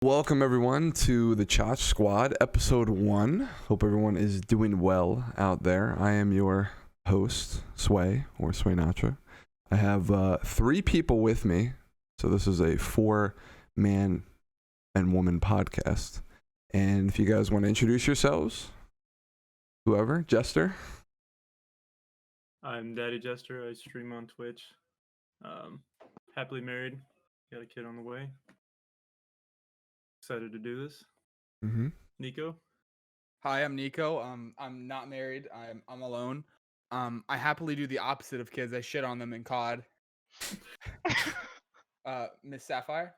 Welcome everyone to the Choch Squad, episode 1. Hope everyone is doing well out there. I am your host, Sway, or Sway Natra. I have 3 people with me, so this is a 4-man and woman podcast. And if you guys want to introduce yourselves, whoever, Jester. I'm Daddy Jester. I stream on Twitch. Happily married. Got a kid on the way. Excited to do this. Mm-hmm. Nico. Hi, I'm Nico. I'm not married. I'm alone. I happily do the opposite of kids. I shit on them in COD. Miss Sapphire.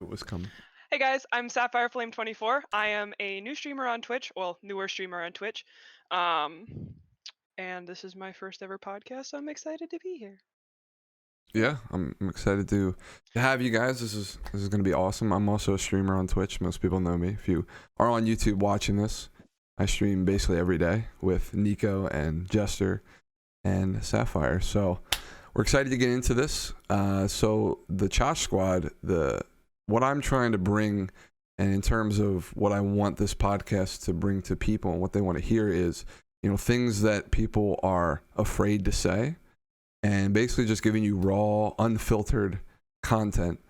It was coming. Hey guys, I'm Sapphire Flame 24. I am a new streamer on Twitch, newer streamer on Twitch. And this is my first ever podcast, so I'm excited to be here. Yeah, I'm excited to have you guys. This is going to be awesome. I'm also a streamer on Twitch. Most people know me. If you are on YouTube watching this, I stream basically every day with Nico and Jester and Sapphire. So we're excited to get into this. So the Choch Squad, what I'm trying to bring, and in terms of what I want this podcast to bring to people and what they want to hear is, things that people are afraid to say. And basically just giving you raw, unfiltered content.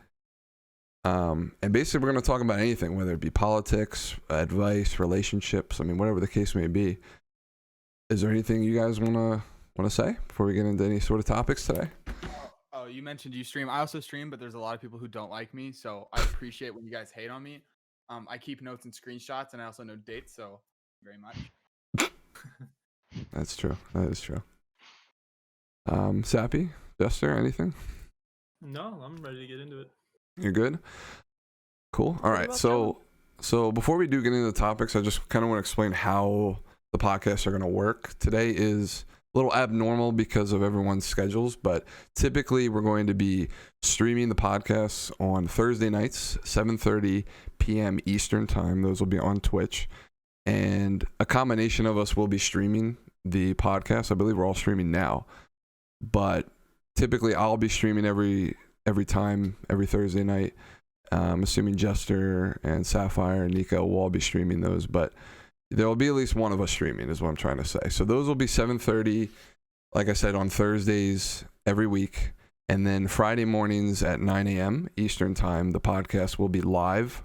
And basically we're going to talk about anything, whether it be politics, advice, relationships, whatever the case may be. Is there anything you guys want to say before we get into any sort of topics today? Oh, you mentioned you stream. I also stream, but there's a lot of people who don't like me, so I appreciate when you guys hate on me. I keep notes and screenshots, and I also know dates, so very much. That's true. That is true. Sappy, Jester, anything? No, I'm ready to get into it. You're good? Cool. All right. So before we do get into the topics, I just kind of want to explain how the podcasts are going to work. Today is a little abnormal because of everyone's schedules, but typically we're going to be streaming the podcasts on Thursday nights, 7:30 p.m. Eastern time. Those will be on Twitch. And a combination of us will be streaming the podcast. I believe we're all streaming now. But typically I'll be streaming every time, every Thursday night. Assuming Jester and Sapphire and Nico will all be streaming those, but there will be at least one of us streaming is what I'm trying to say. So those will be 7:30, like I said, on Thursdays every week. And then Friday mornings at 9 a.m. Eastern time, the podcast will be live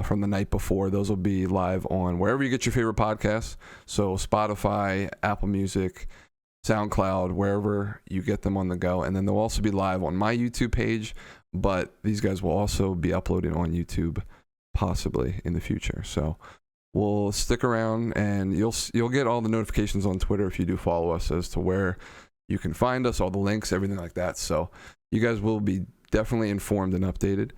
from the night before. Those will be live on wherever you get your favorite podcasts. So Spotify, Apple Music, SoundCloud, wherever you get them on the go. And then they'll also be live on my YouTube page, but these guys will also be uploaded on YouTube possibly in the future. So we'll stick around and you'll get all the notifications on Twitter if you do follow us as to where you can find us, all the links, everything like that. So you guys will be definitely informed and updated.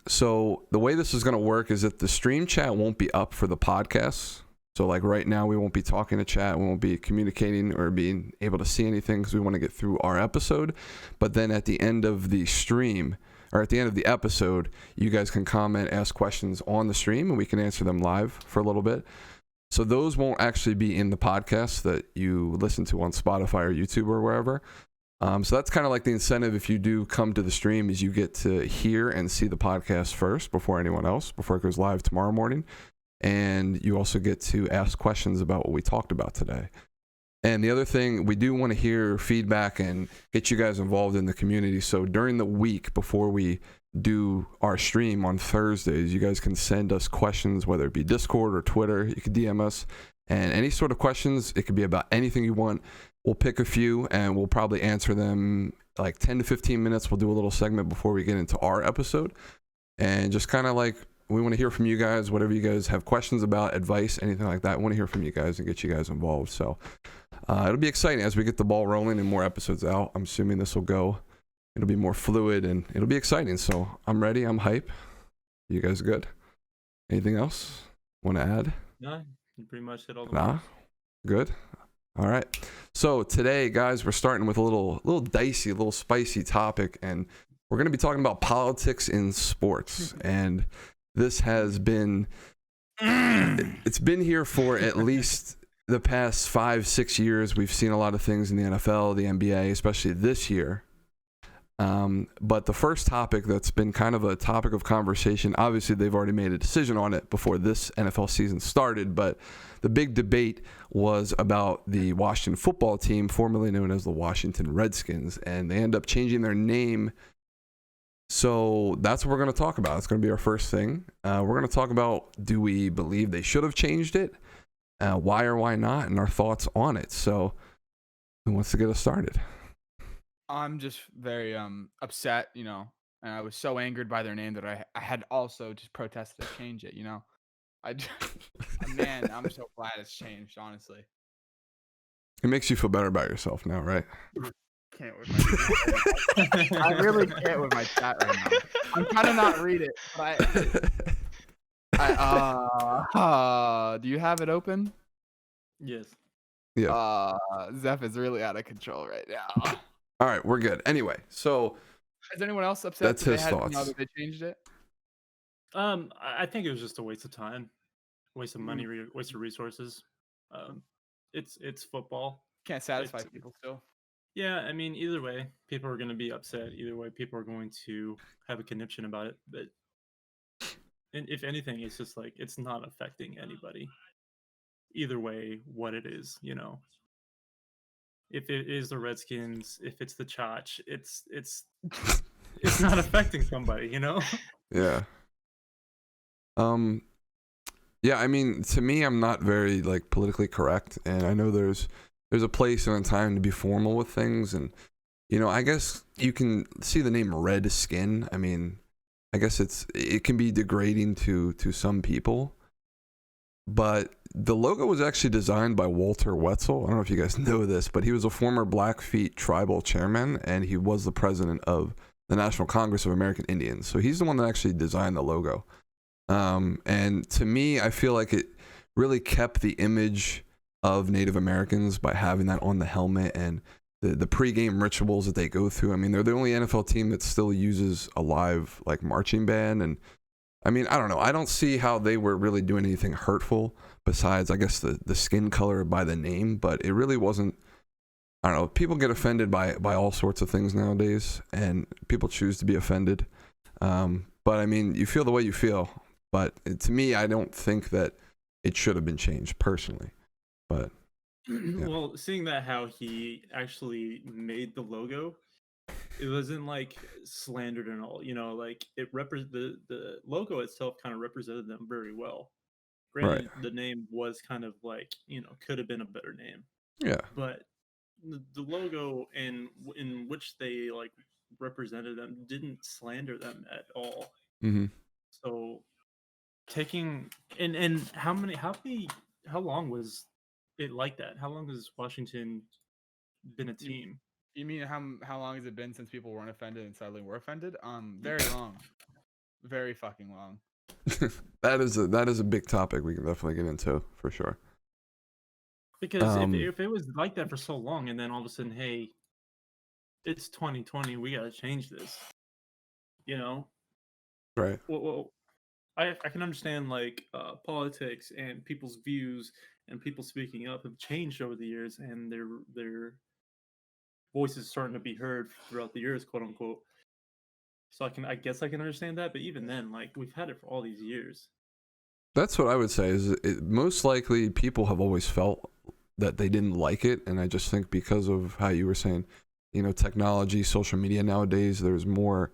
So the way this is going to work is that the stream chat won't be up for the podcasts. So like right now, we won't be talking to chat. We won't be communicating or being able to see anything because we want to get through our episode. But then at the end of the stream or at the end of the episode, you guys can comment, ask questions on the stream, and we can answer them live for a little bit. So those won't actually be in the podcast that you listen to on Spotify or YouTube or wherever. So that's kind of like the incentive if you do come to the stream is you get to hear and see the podcast first before anyone else, before it goes live tomorrow morning. And you also get to ask questions about what we talked about today. And the other thing, we do want to hear feedback and get you guys involved in the community. So during the week before we do our stream on Thursdays, you guys can send us questions, whether it be Discord or Twitter. You can DM us. And any sort of questions, it could be about anything you want. We'll pick a few and we'll probably answer them like 10 to 15 minutes. We'll do a little segment before we get into our episode. And just kind of like, we want to hear from you guys, whatever you guys have questions about, advice, anything like that. I want to hear from you guys and get you guys involved. So it'll be exciting as we get the ball rolling and more episodes out. I'm assuming this will go. It'll be more fluid and it'll be exciting. So I'm ready. I'm hype. You guys good? Anything else want to add? No, you pretty much hit all the Nah? points. Good. All right. So today, guys, we're starting with a little dicey, a little spicy topic. And we're going to be talking about politics in sports. And this has been, it's been here for at least the past 5-6 years. We've seen a lot of things in the NFL, the NBA, especially this year. But the first topic that's been kind of a topic of conversation, obviously they've already made a decision on it before this NFL season started, but the big debate was about the Washington football team, formerly known as the Washington Redskins, and they end up changing their name. So that's what we're going to talk about. It's going to be our first thing. We're going to talk about, do we believe they should have changed it? Why or why not? And our thoughts on it. So who wants to get us started? I'm just very upset, and I was so angered by their name that I had also just protested to change it, Man, I'm so glad it's changed, honestly. It makes you feel better about yourself now, right? Can't with my I really can't with my chat right now. I'm trying to not read it, but do you have it open? Yes. Yeah. Zeph is really out of control right now. All right, we're good. Anyway, so is anyone else upset that's his thoughts. Now that they changed it? I think it was just a waste of time, waste of money, waste of resources. It's football. Can't satisfy people still. Yeah, I mean, either way, people are going to be upset. Either way, people are going to have a conniption about it. But if anything, it's just like it's not affecting anybody. Either way, what it is, If it is the Redskins, if it's the Choch, it's not affecting somebody, Yeah. Yeah, I mean, to me, I'm not very politically correct, and I know there's a place and a time to be formal with things, and I guess you can see the name Red Skin. I mean, I guess it can be degrading to some people, but the logo was actually designed by Walter Wetzel. I don't know if you guys know this, but he was a former Blackfeet tribal chairman, and he was the president of the National Congress of American Indians. So he's the one that actually designed the logo. And to me, I feel like it really kept the image of Native Americans by having that on the helmet and the pregame rituals that they go through. I mean, they're the only NFL team that still uses a live marching band. And I mean, I don't know. I don't see how they were really doing anything hurtful besides, I guess, the skin color by the name. But it really wasn't. I don't know. People get offended by all sorts of things nowadays, and people choose to be offended. But I mean, you feel the way you feel. But to me, I don't think that it should have been changed personally. But yeah. Well, seeing that how he actually made the logo, it wasn't slandered and all. It the logo itself kind of represented them very well. Granted, the name was kind of could have been a better name. Yeah. But the logo in which they represented them didn't slander them at all. Mm-hmm. So taking and how long was it like that? How long has Washington been a team? You mean how long has it been since people weren't offended and suddenly were offended? Very long. Very fucking long. that is a big topic we can definitely get into for sure. Because if it was like that for so long and then all of a sudden, hey, it's 2020, we gotta change this. Right. Well, I can understand politics and people's views and people speaking up have changed over the years, and their voices starting to be heard throughout the years, quote unquote. So I guess I can understand that, but even then, we've had it for all these years. That's what I would say. Is most likely people have always felt that they didn't like it, and I just think because of how you were saying, technology, social media nowadays, there's more.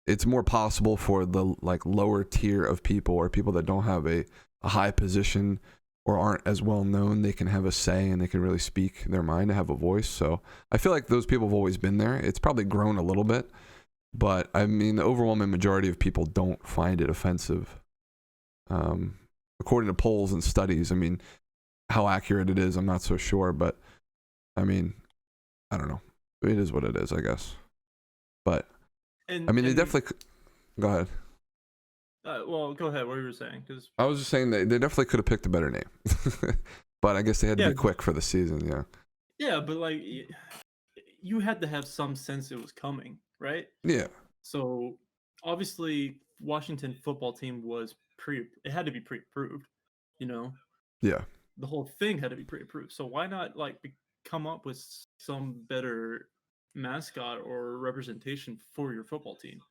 It's more possible for the lower tier of people or people that don't have a high position or aren't as well known. They can have a say and they can really speak their mind and have a voice. So I feel like those people have always been there. It's probably grown a little bit, but I mean, the overwhelming majority of people don't find it offensive. According to polls and studies, I mean, how accurate it is, I'm not so sure, but I mean, I don't know. It is what it is, I guess. But they definitely. Go ahead. Well, go ahead. What you were saying? Cause I was just saying they definitely could have picked a better name, but I guess they had to be quick for the season. Yeah. Yeah, but you had to have some sense it was coming, right? Yeah. So obviously, Washington football team was it had to be pre-approved, Yeah. The whole thing had to be pre-approved. So why not come up with some better mascot or representation for your football team.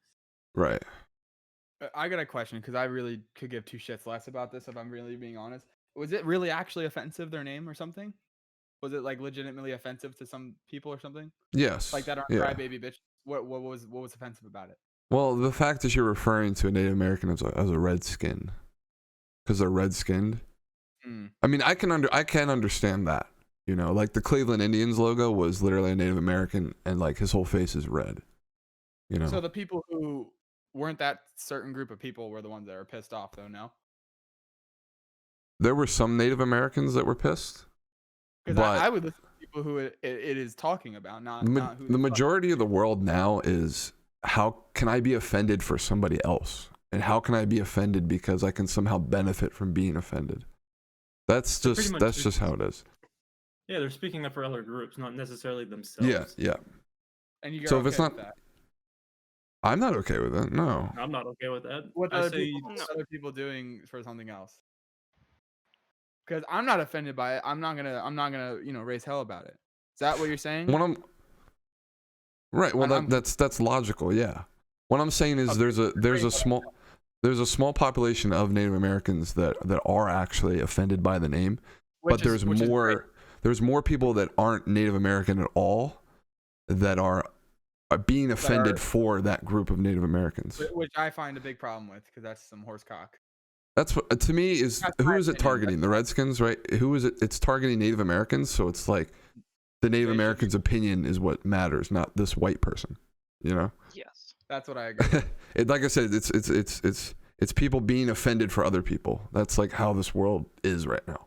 Right. I got a question because I really could give two shits less about this if I'm really being honest. Was it really actually offensive, their name or something? Was it like legitimately offensive to some people or something? Yes. Like that aren't Yeah. crybaby bitch. What was offensive about it? Well, the fact that you're referring to a Native American as a redskin, because they're red-skinned. I mean, I can understand that. You know, like the Cleveland Indians logo was literally a Native American, and like his whole face is red. You know. So the people who weren't that certain group of people were the ones that were pissed off, though. No. There were some Native Americans that were pissed, Because but I would listen to people who it is talking about, not who the majority of the world now is, how can I be offended for somebody else, and how can I be offended because I can somehow benefit from being offended. That's just how it is. Yeah, they're speaking up for other groups, not necessarily themselves. Yeah. And you're So okay if it's not, with that. I'm not okay with it. No. I'm not okay with that. What I other say people doing for something else? Because I'm not offended by it. I'm not gonna raise hell about it. Is that what you're saying? Right. Well, that's logical. Yeah. What I'm saying is there's a small population of Native Americans that are actually offended by the name, but there's more people that aren't Native American at all that are being offended for that group of Native Americans, which I find a big problem with, because that's some horsecock. That's what, to me, is who is it targeting? The Redskins, right? Who is it? It's targeting Native Americans, so it's like the Native Americans' opinion is what matters, not this white person. You know? Yes. That's what I agree. Like I said, it's people being offended for other people. That's like how this world is right now.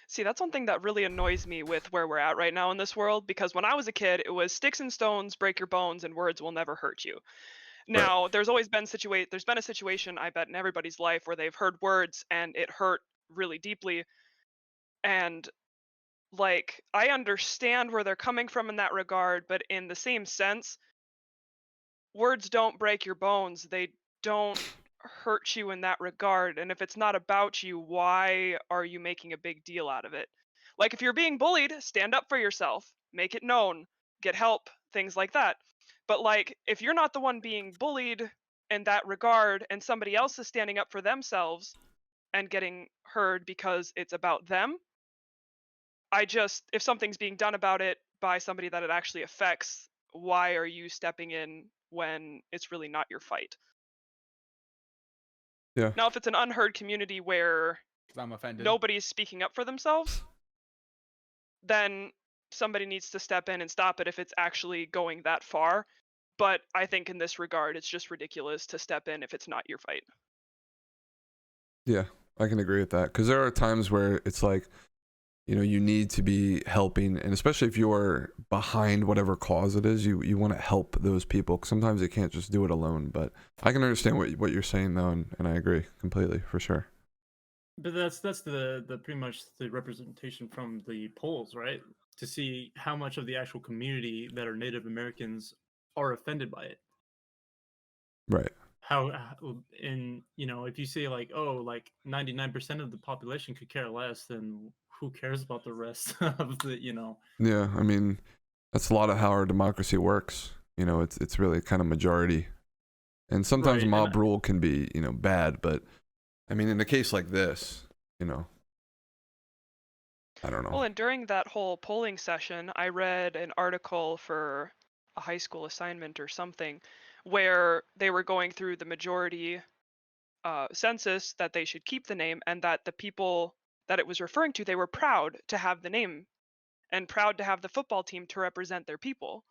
See, that's one thing that really annoys me with where we're at right now in this world, because when I was a kid, it was sticks and stones break your bones and words will never hurt you. Now, there's always been there's been a situation, I bet, in everybody's life where they've heard words and it hurt really deeply. And like, I understand where they're coming from in that regard, but in the same sense, words don't break your bones. They don't hurt you in that regard. And if it's not about you, why are you making a big deal out of it? Like, if you're being bullied, stand up for yourself, make it known, get help, things like that. But like, if you're not the one being bullied in that regard and somebody else is standing up for themselves and getting heard because it's about them, if something's being done about it by somebody that it actually affects, why are you stepping in when it's really not your fight? Yeah. Now, if it's an unheard community where I'm offended, nobody's speaking up for themselves, then somebody needs to step in and stop it if it's actually going that far. But I think in this regard, it's just ridiculous to step in if it's not your fight. Yeah, I can agree with that, because there are times where it's like, you know, you need to be helping, and especially if you're behind whatever cause it is, you want to help those people. Sometimes you can't just do it alone, but I can understand what you're saying though, and I agree completely, for sure. But that's the pretty much the representation from the polls, right? To see how much of the actual community that are Native Americans are offended by it. Right. And if you say like, oh, like 99% of the population could care less, then who cares about the rest of the, Yeah, I mean, that's a lot of how our democracy works. You know, it's really kind of majority, and sometimes mob rule can be, bad, but I mean, in a case like this, I don't know. Well, and during that whole polling session, I read an article for a high school assignment or something where they were going through the majority census that they should keep the name, and that the people that it was referring to, they were proud to have the name and proud to have the football team to represent their people.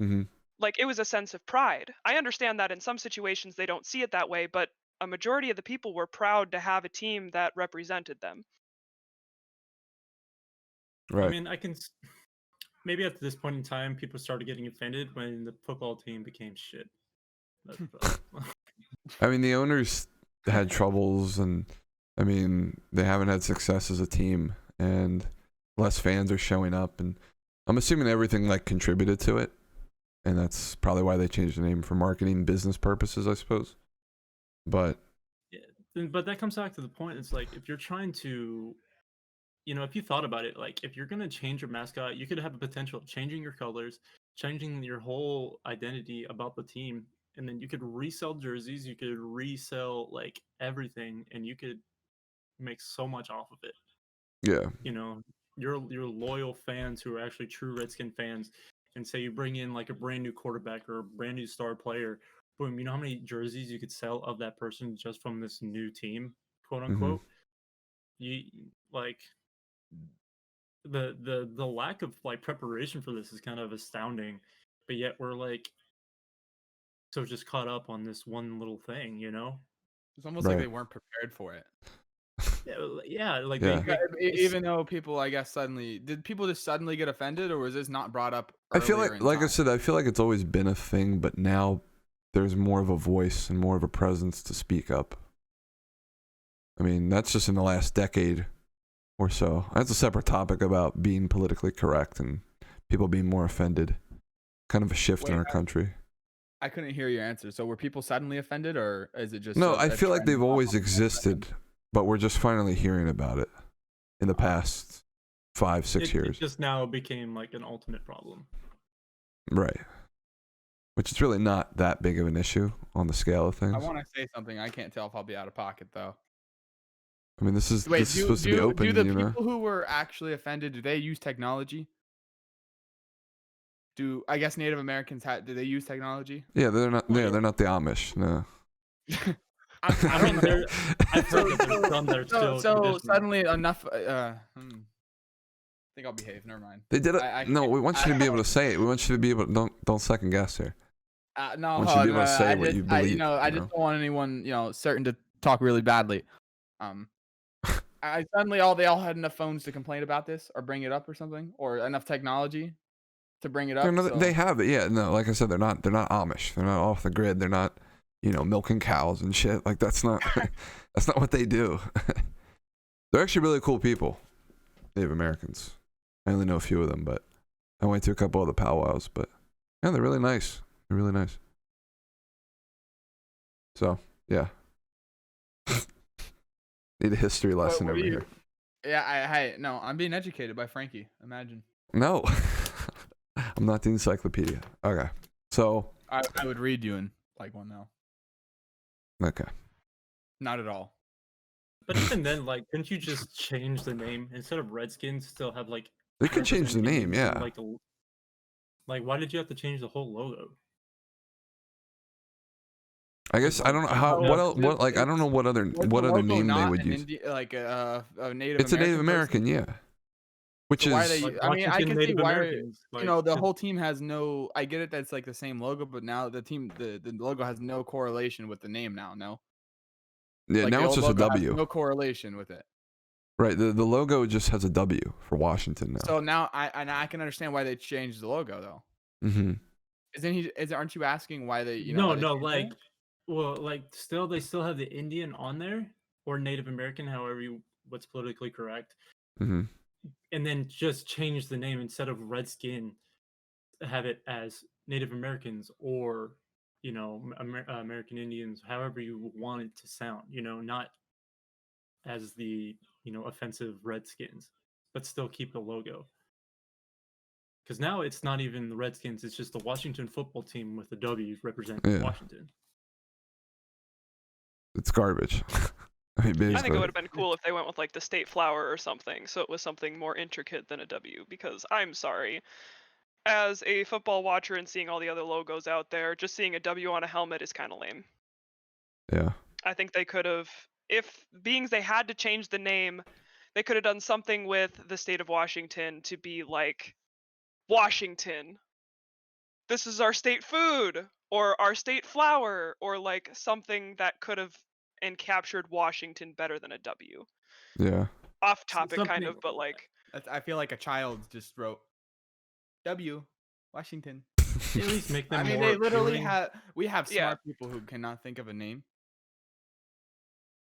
Mm-hmm. Like, it was a sense of pride. I understand that in some situations they don't see it that way, but a majority of the people were proud to have a team that represented them. Right. I mean, maybe at this point in time, people started getting offended when the football team became shit. I mean, the owners had troubles, and I mean, they haven't had success as a team, and less fans are showing up, and I'm assuming everything like contributed to it, and that's probably why they changed the name for marketing business purposes, I suppose. But but that comes back to the point. It's like, if you're trying to, if you thought about it, like if you're gonna change your mascot, you could have a potential of changing your colors, changing your whole identity about the team, and then you could resell jerseys, you could resell like everything, and you could make so much off of it. Yeah. You know, your loyal fans who are actually true Redskin fans, and say you bring in like a brand new quarterback or a brand new star player, boom, you know how many jerseys you could sell of that person just from this new team, quote unquote. You like the lack of like preparation for this is kind of astounding, but yet we're like so just caught up on this one little thing, you know? It's almost like Right. they weren't prepared for it. Yeah, like Yeah. Even though people, I guess, did people just suddenly get offended, or was this not brought up I feel earlier in like I time? said, I feel like it's always been a thing, but now there's more of a voice and more of a presence to speak up. I mean, that's just in the last decade or so. That's a separate topic about being politically correct and people being more offended. Kind of a shift in our country. I couldn't hear your answer. So were people suddenly offended, or is it just No, I I feel like they've always existed, but we're just finally hearing about it in the past 5-6 years. It just now became like an ultimate problem. Right. Which is really not that big of an issue on the scale of things. I want to say something. I can't tell if I'll be out of pocket though. I mean, this is Wait, supposed to be open, do the you know? people who were actually offended, do they use technology? Do I guess Native Americans do they use technology? Yeah, they're not. Yeah, they're not the Amish. No. I don't know. I've heard that there's some that are still So traditional. suddenly enough. I think I'll behave. Never mind. They did it. No, we want you to be able to say it. We want you to be able to don't second guess here. No, I want you to be able to say I what just, you believe. I just don't want anyone, certain to talk really badly. I suddenly they all had enough phones to complain about this or bring it up or something, or enough technology to bring it up. They have it. Yeah. No, like I said, they're not Amish. They're not off the grid. They're not, milking cows and shit. Like that's not that's not what they do. They're actually really cool people, Native Americans. I only know a few of them, but I went to a couple of the powwows. But yeah, they're really nice. They're really nice. So yeah. Need a history lesson over here. Yeah, no, I'm being educated by Frankie. Imagine. No, I'm not the encyclopedia. Okay, so I would read you in like one now. Okay. Not at all. But even then, like, couldn't you just change the name instead of Redskins? Still have like. They could change the name, yeah. Like, why did you have to change the whole logo? I guess I don't know how. What else? What like I don't know what other name they would use. A Native. It's a Native American, yeah. Which is. Why they, like I mean, I can see why. Like, the whole team has no. I get it. That's like the same logo, but now the logo has no correlation with the name now. No. Yeah, like now it's just a W. No correlation with it. Right. The logo just has a W for Washington now. So now I can understand why they changed the logo though. Mm-hmm. Aren't you asking why they? No, like. Well, like, they still have the Indian on there, or Native American, what's politically correct. Mm-hmm. And then just change the name instead of Redskin, have it as Native Americans or, American Indians, however you want it to sound, not as the, offensive Redskins, but still keep the logo. Because now it's not even the Redskins, it's just the Washington football team with the W representing Washington. It's garbage. I think it would have been cool if they went with like the state flower or something, so it was something more intricate than a W, because I'm sorry, as a football watcher and seeing all the other logos out there, just seeing a W on a helmet is kind of lame. Yeah. I think they could have, they had to change the name, they could have done something with the state of Washington to be like, Washington, this is our state food, or our state flower, or like something that could have captured Washington better than a W. Yeah. Off topic kind of, but like. I feel like a child just wrote W, Washington. At least make them more they literally appealing. we have smart people who cannot think of a name.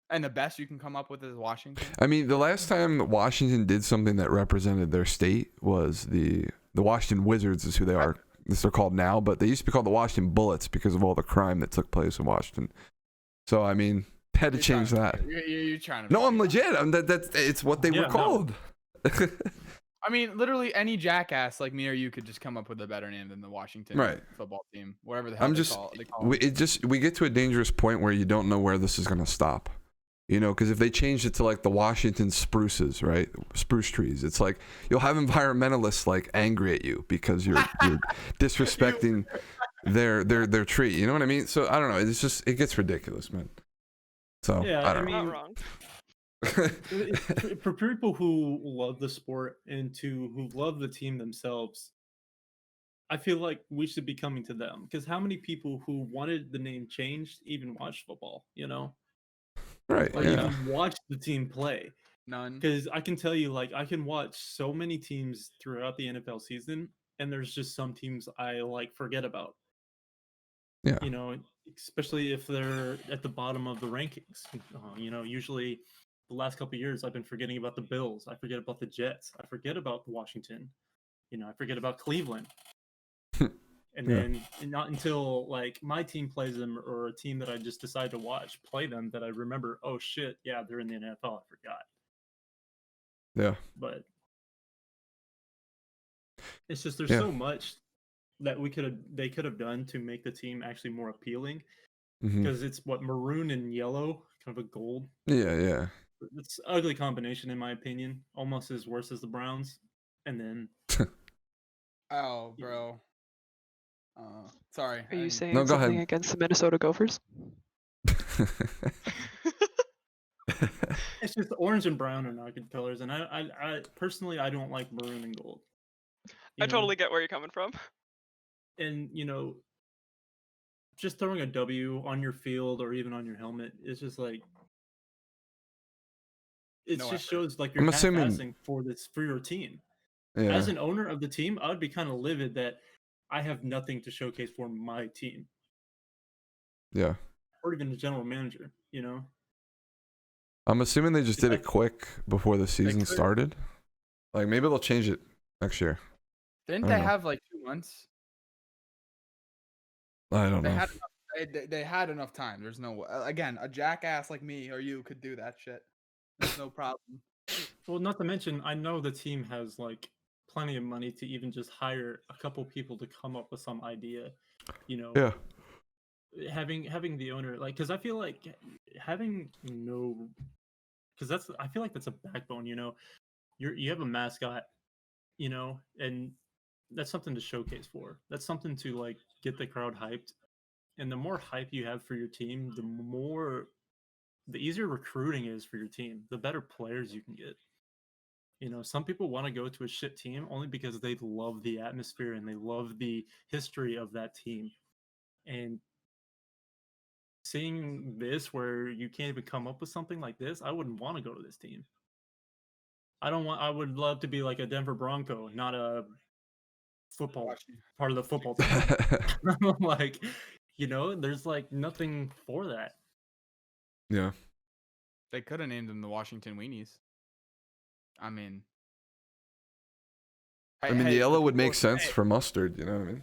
And the best you can come up with is Washington. I mean, the last time Washington did something that represented their state was the Washington Wizards is who they are. This they're called now, but they used to be called the Washington Bullets because of all the crime that took place in Washington. So I mean, had to change that. You're trying to. No, I'm legit. It's what they were called. I mean, literally any jackass like me or you could just come up with a better name than the Washington Right. football team, whatever the hell I'm they just call it. we get to a dangerous point where you don't know where this is going to stop. You know, because if they changed it to like the Washington spruces, right? Spruce trees, it's like you'll have environmentalists like angry at you because you're disrespecting their tree. You know what I mean? So I don't know. It's just, it gets ridiculous, man. So Yeah, I I don't mean, Not wrong. for people who love the sport and who love the team themselves, I feel like we should be coming to them, because how many people who wanted the name changed even watched football, you know, right. or Yeah. even watched the team play? None. Because I can tell you, like, I can watch so many teams throughout the NFL season, and there's just some teams I like forget about. Yeah. You know, especially if they're at the bottom of the rankings. You know, usually the last couple of years I've been forgetting about the Bills. I forget about the Jets. I forget about Washington. You know, I forget about Cleveland. And Yeah. then not until like my team plays them, or a team that I just decide to watch play them, that I remember, oh shit, yeah, they're in the NFL. I forgot. Yeah. But it's just there's Yeah. so much that they could have done to make the team actually more appealing, Mhm. because it's what, maroon and yellow, kind of a gold. Yeah. Yeah. It's an ugly combination in my opinion, almost as worse as the Browns. And then Oh, Yeah. bro. Sorry. Are you I- saying No, go something ahead. against the Minnesota Gophers? it's just orange and brown are not good colors, and I personally I don't like maroon and gold. I You know? totally get where you're coming from. And you know, just throwing a W on your field or even on your helmet is just like, it No just effort. shows like you're I'm assuming- half-assing for your team. Yeah. As an owner of the team, I would be kind of livid that I have nothing to showcase for my team, Yeah. or even the general manager. You know, I'm assuming they just did it Like- quick before the season could. started. Like maybe they'll change it next year. Didn't I they don't know. have like 2 months? I don't They know. had enough, they had enough time. There's no again, a jackass like me or you could do that shit. There's no problem. well, not to mention, I know the team has like plenty of money to even just hire a couple people to come up with some idea. You know, Yeah. having the owner, like, because I feel like having no, because I feel like that's a backbone. You know, you have a mascot, you know, and that's something to showcase for. That's something to like get the crowd hyped. And the more hype you have for your team, the easier recruiting is for your team, the better players you can get. You know, some people want to go to a shit team only because they love the atmosphere and they love the history of that team. And seeing this where you can't even come up with something like this, I wouldn't want to go to this team. I would love to be like a Denver Bronco, not a football part of the football team. Like, you know, there's like nothing for that. Yeah. They could have named them the Washington Weenies. I mean, I mean, the hey, yellow would make people- sense hey, for mustard. You know what I mean?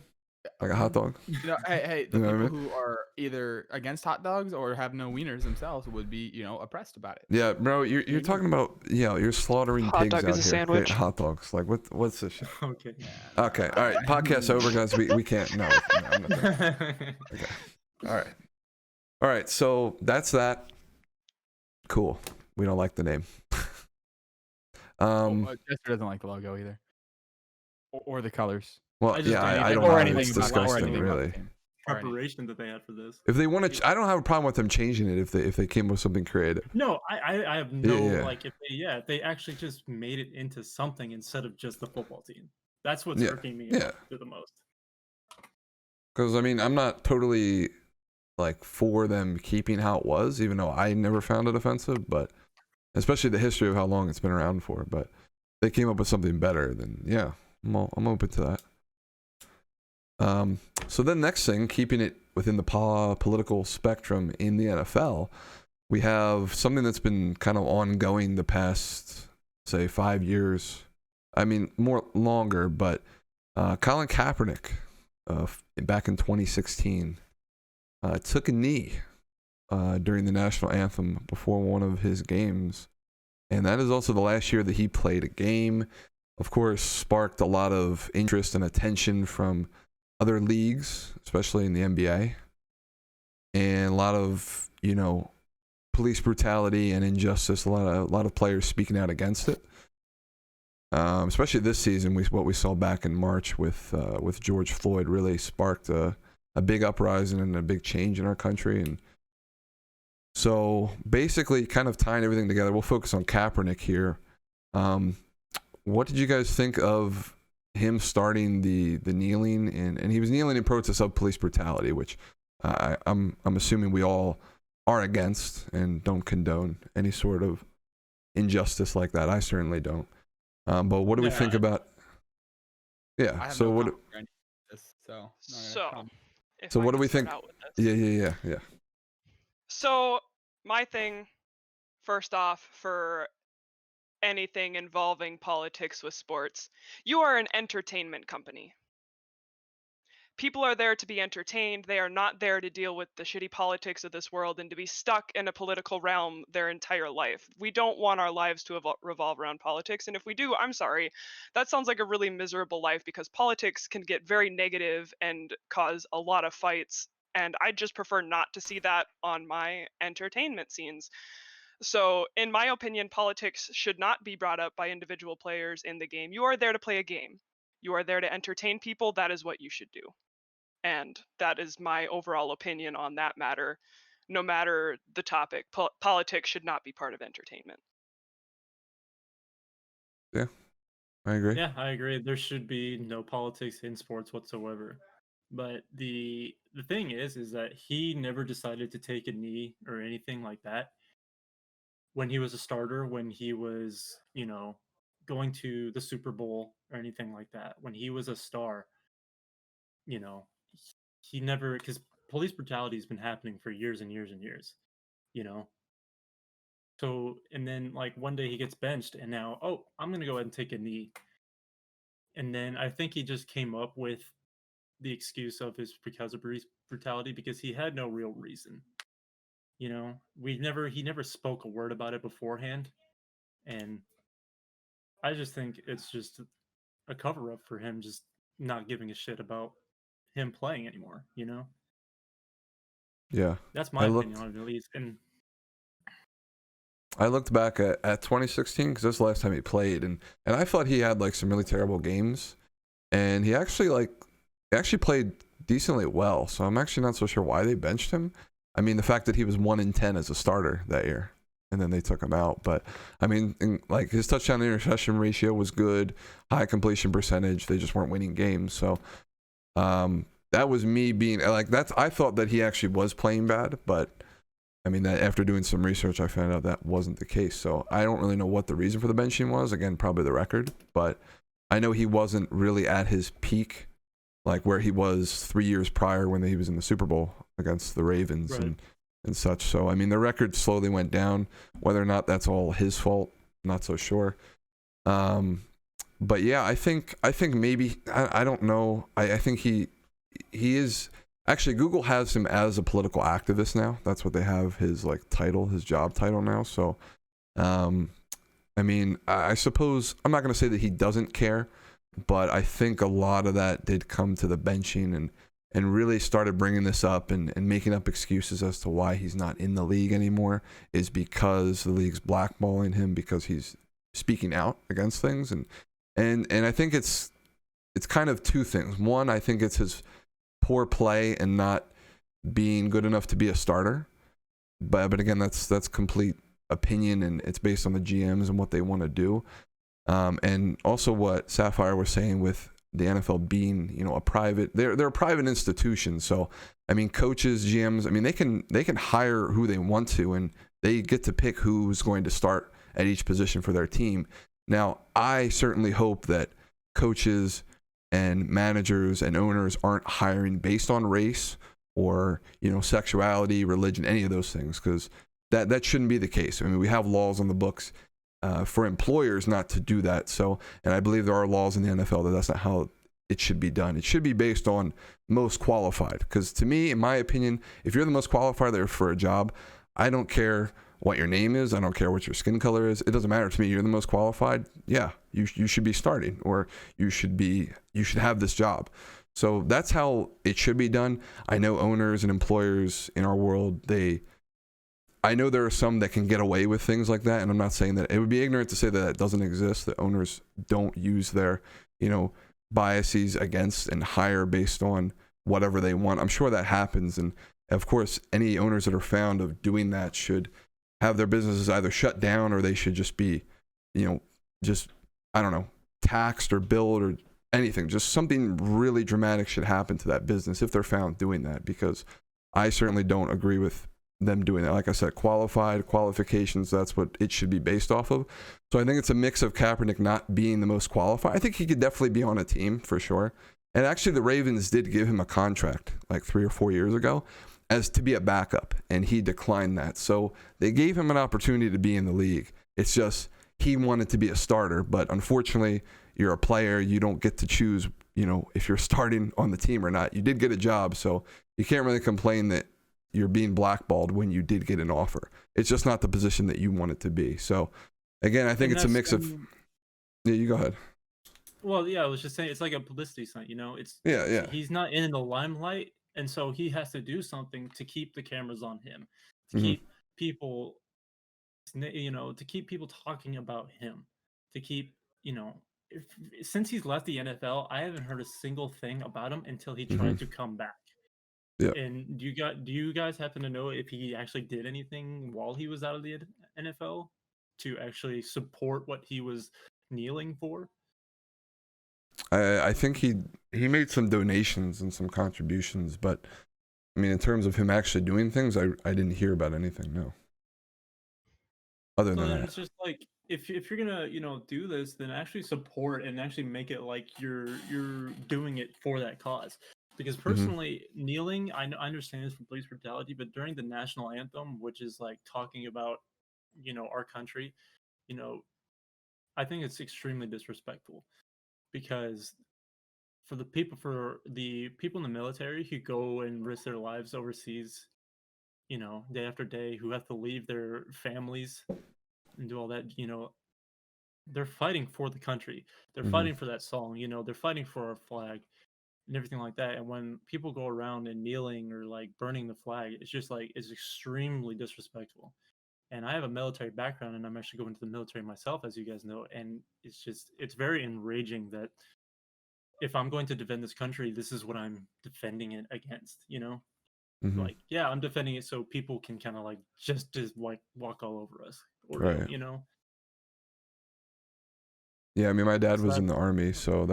Like a hot dog. you know, hey, the You know what I people who are either against hot dogs or have no wieners themselves would be, oppressed about it. Yeah, bro. You're talking about you're slaughtering Hot pigs dog out is a here. sandwich. creating hot dogs. Like what's this shit? Okay. Okay. All right. Podcast over, guys. We can't. No. I'm not doing it. Okay. All right. All right. So that's that. Cool. We don't like the name. Jester doesn't like the logo either, or the colors. Well, I just yeah, don't I need don't it. know. Or It's anything about- or disgusting, anything really. Preparation that they had for this. If they want to, I don't have a problem with them changing it if they came with something creative. No, I have no Yeah. like, if they actually just made it into something instead of just the football team. That's what's Yeah, irking me yeah. the most. Because I mean, I'm not totally like for them keeping how it was, even though I never found it offensive. But especially the history of how long it's been around for. But they came up with something better. Then yeah, I'm open to that. So then next thing, keeping it within the political spectrum in the NFL, we have something that's been kind of ongoing the past, say, 5 years. I mean, longer, but Colin Kaepernick, back in 2016, took a knee during the national anthem before one of his games. And that is also the last year that he played a game. of course, sparked a lot of interest and attention from other leagues, especially in the NBA, and a lot of, police brutality and injustice. A lot of players speaking out against it. Especially this season, what we saw back in March with George Floyd really sparked a big uprising and a big change in our country. And so basically, kind of tying everything together, we'll focus on Kaepernick here. What did you guys think of him starting the kneeling? And he was kneeling in protest of police brutality, which I'm assuming we all are against and don't condone any sort of injustice like that. I certainly don't. But what do we think about? Yeah. I have So no what? comment for any of this, so I'm not gonna So, comment. if So I what do can we start think? out with this. Yeah. So, my thing, first off, for anything involving politics with sports, you are an entertainment company. People are there to be entertained. They are not there to deal with the shitty politics of this world and to be stuck in a political realm their entire life. We don't want our lives to revolve around politics. And if we do, I'm sorry. That sounds like a really miserable life because politics can get very negative and cause a lot of fights. And I just prefer not to see that on my entertainment scenes. So, in my opinion, politics should not be brought up by individual players in the game. You are there to play a game. You are there to entertain people. That is what you should do. And that is my overall opinion on that matter. No matter the topic, politics should not be part of entertainment. Yeah, I agree. Yeah, I agree. There should be no politics in sports whatsoever. But the thing is that he never decided to take a knee or anything like that when he was a starter, when he was, going to the Super Bowl or anything like that. When he was a star, you know, he never, because police brutality has been happening for years and years and years, you know. So and then like one day he gets benched, and now, oh, I'm gonna go ahead and take a knee. And then I think he just came up with the excuse of his because of brutality because he had no real reason. He never spoke a word about it beforehand, and I just think it's just a cover up for him just not giving a shit about him playing anymore. Yeah. That's I my looked opinion on it, at least. And I looked back at 2016 because that's the last time he played, and I thought he had like some really terrible games, and he actually played decently well. So I'm actually not so sure why they benched him. I mean, the fact that he was 1-10 as a starter that year, and then they took him out. But I mean, like his touchdown to interception ratio was good, high completion percentage. They just weren't winning games. So that was me being like that's. I thought that he actually was playing bad, but I mean, that after doing some research, I found out that wasn't the case. So I don't really know what the reason for the benching was. Again, probably the record, but I know he wasn't really at his peak, like where he was 3 years prior when he was in the Super Bowl against the Ravens right. and such. So, I mean, the record slowly went down. Whether or not that's all his fault, not so sure. But yeah, I think maybe, I don't know. I think he is... Actually, Google has him as a political activist now. That's what they have his title, his job title now. So, I mean, I suppose I'm not going to say that he doesn't care, but I think a lot of that did come to the benching and really started bringing this up and making up excuses as to why he's not in the league anymore is because the league's blackballing him because he's speaking out against things. And I think it's kind of two things. One, I think it's his poor play and not being good enough to be a starter, but again, that's complete opinion and it's based on the GMs and what they want to do, and also what Sapphire was saying with the NFL being a private, they're a private institution. So I mean, coaches, GMs, I mean, they can hire who they want to and they get to pick who's going to start at each position for their team. Now, I certainly hope that coaches and managers and owners aren't hiring based on race or sexuality, religion, any of those things, because that shouldn't be the case. I mean, we have laws on the books for employers not to do that. So, and I believe there are laws in the NFL that that's not how it should be done. It should be based on most qualified. Because to me, in my opinion, if you're the most qualified there for a job, I don't care what your name is. I don't care what your skin color is. It doesn't matter to me. You're the most qualified. Yeah, you should be starting, or you should have this job. So that's how it should be done. I know owners and employers in our world, I know there are some that can get away with things like that, and I'm not saying that. It would be ignorant to say that it doesn't exist, that owners don't use their, biases against and hire based on whatever they want. I'm sure that happens, and of course, any owners that are found of doing that should have their businesses either shut down, or they should just be, taxed or billed or anything. Just something really dramatic should happen to that business if they're found doing that, because I certainly don't agree with them doing that. Like I said, qualifications, that's what it should be based off of. So I think it's a mix of Kaepernick not being the most qualified. I think he could definitely be on a team for sure. And actually the Ravens did give him a contract like 3 or 4 years ago as to be a backup, and he declined that. So they gave him an opportunity to be in the league. It's just he wanted to be a starter, but unfortunately you're a player. You don't get to choose, if you're starting on the team or not. You did get a job, so you can't really complain that you're being blackballed when you did get an offer. It's just not the position that you want it to be. So again, I think it's a mix of. Yeah, you go ahead. Well, yeah, I was just saying it's like a publicity stunt. It's yeah. He's not in the limelight, and so he has to do something to keep the cameras on him, to keep people, to keep people talking about him, to keep, since he's left the NFL, I haven't heard a single thing about him until he tried to come back. Yeah. And do you guys happen to know if he actually did anything while he was out of the NFL to actually support what he was kneeling for? I think he made some donations and some contributions, but I mean, in terms of him actually doing things, I didn't hear about anything. No. Other than that, it's just like if you're gonna do this, then actually support and actually make it like you're doing it for that cause. Because personally, kneeling, I understand it's for police brutality, but during the national anthem, which is like talking about, our country, I think it's extremely disrespectful. Because for the people in the military who go and risk their lives overseas, day after day, who have to leave their families and do all that, they're fighting for the country. They're fighting for that song, they're fighting for our flag and everything like that. And when people go around and kneeling or like burning the flag, it's just like, it's extremely disrespectful. And I have a military background, and I'm actually going to the military myself, as you guys know. And it's very enraging that if I'm going to defend this country, this is what I'm defending it against, Like, yeah, I'm defending it so people can kind of like just like walk all over us, or right. Yeah, I mean, my dad was in the Army, so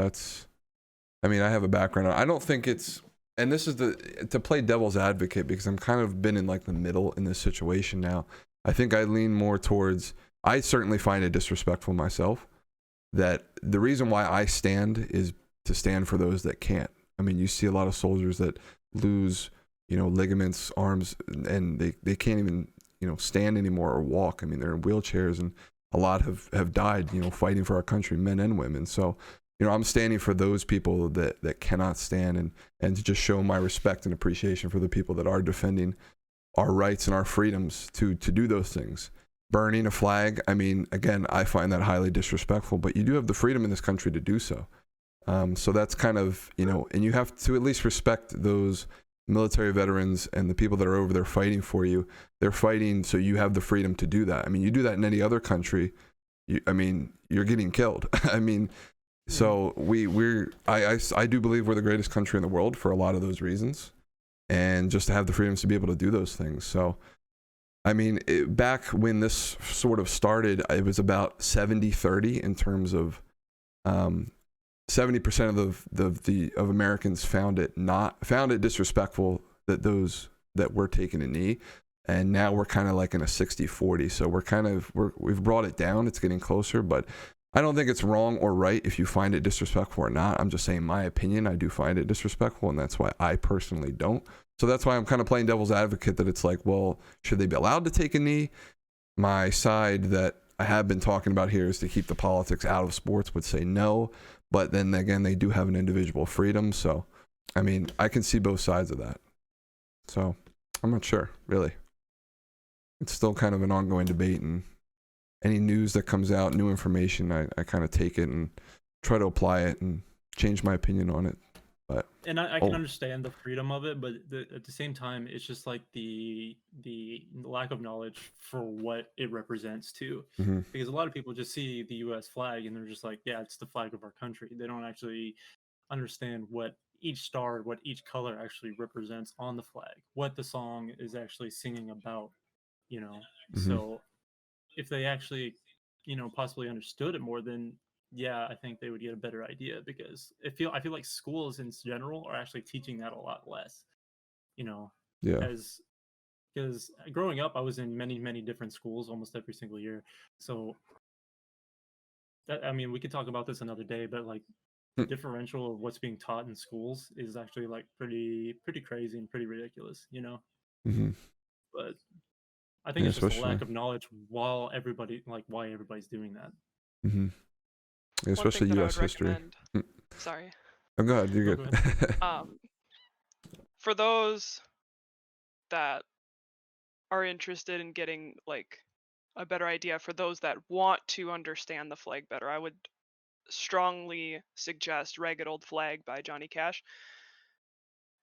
I have a background. I don't think it's, and this is to play devil's advocate, because I'm kind of been in like the middle in this situation now. I think I lean more towards, I certainly find it disrespectful myself, that the reason why I stand is to stand for those that can't. I mean, you see a lot of soldiers that lose, ligaments, arms, and they can't even, stand anymore or walk. I mean, they're in wheelchairs, and a lot have died, fighting for our country, men and women. So, I'm standing for those people that cannot stand, and to just show my respect and appreciation for the people that are defending our rights and our freedoms to do those things. Burning a flag, I mean, again, I find that highly disrespectful, but you do have the freedom in this country to do so. So that's kind of, and you have to at least respect those military veterans and the people that are over there fighting for you. They're fighting so you have the freedom to do that. I mean, you do that in any other country, you're getting killed. I mean, so I do believe we're the greatest country in the world for a lot of those reasons, and just to have the freedoms to be able to do those things. So, I mean, back when this sort of started, it was about 70-30 in terms of 70% of Americans found it disrespectful that those that were taking a knee, and now we're kind of like in a 60-40. So we've brought it down. It's getting closer, but I don't think it's wrong or right if you find it disrespectful or not. I'm just saying my opinion. I do find it disrespectful, and that's why I personally don't. So that's why I'm kind of playing devil's advocate, that it's like, well, should they be allowed to take a knee? My side that I have been talking about here is to keep the politics out of sports would say no. But then again, they do have an individual freedom. So, I mean, I can see both sides of that. So, I'm not sure, really. it's still kind of an ongoing debate, and any news that comes out, new information, I kind of take it and try to apply it and change my opinion on it. But And I can understand the freedom of it, but at the same time, it's just like the lack of knowledge for what it represents too. Mhm. Because a lot of people just see the U.S. flag and they're just like, yeah, it's the flag of our country. They don't actually understand what each star, what each color actually represents on the flag, what the song is actually singing about. You know, Mhm. so if they actually, possibly understood it more, then yeah, I think they would get a better idea because I feel like schools in general are actually teaching that a lot less. You know, Yeah. as because growing up, I was in many different schools almost every single year. So that, I mean, we could talk about this another day, but like the Mm. differential of what's being taught in schools is actually like pretty crazy and pretty ridiculous. Mhm. But I think Yeah, it's just a especially. lack of knowledge while everybody like why everybody's doing that. Mhm. Yeah, One thing especially that I U.S. would history. recommend. Sorry. Oh, go ahead. You're No, go good. ahead. For those that are interested in getting like a better idea, for those that want to understand the flag better, I would strongly suggest Ragged Old Flag by Johnny Cash.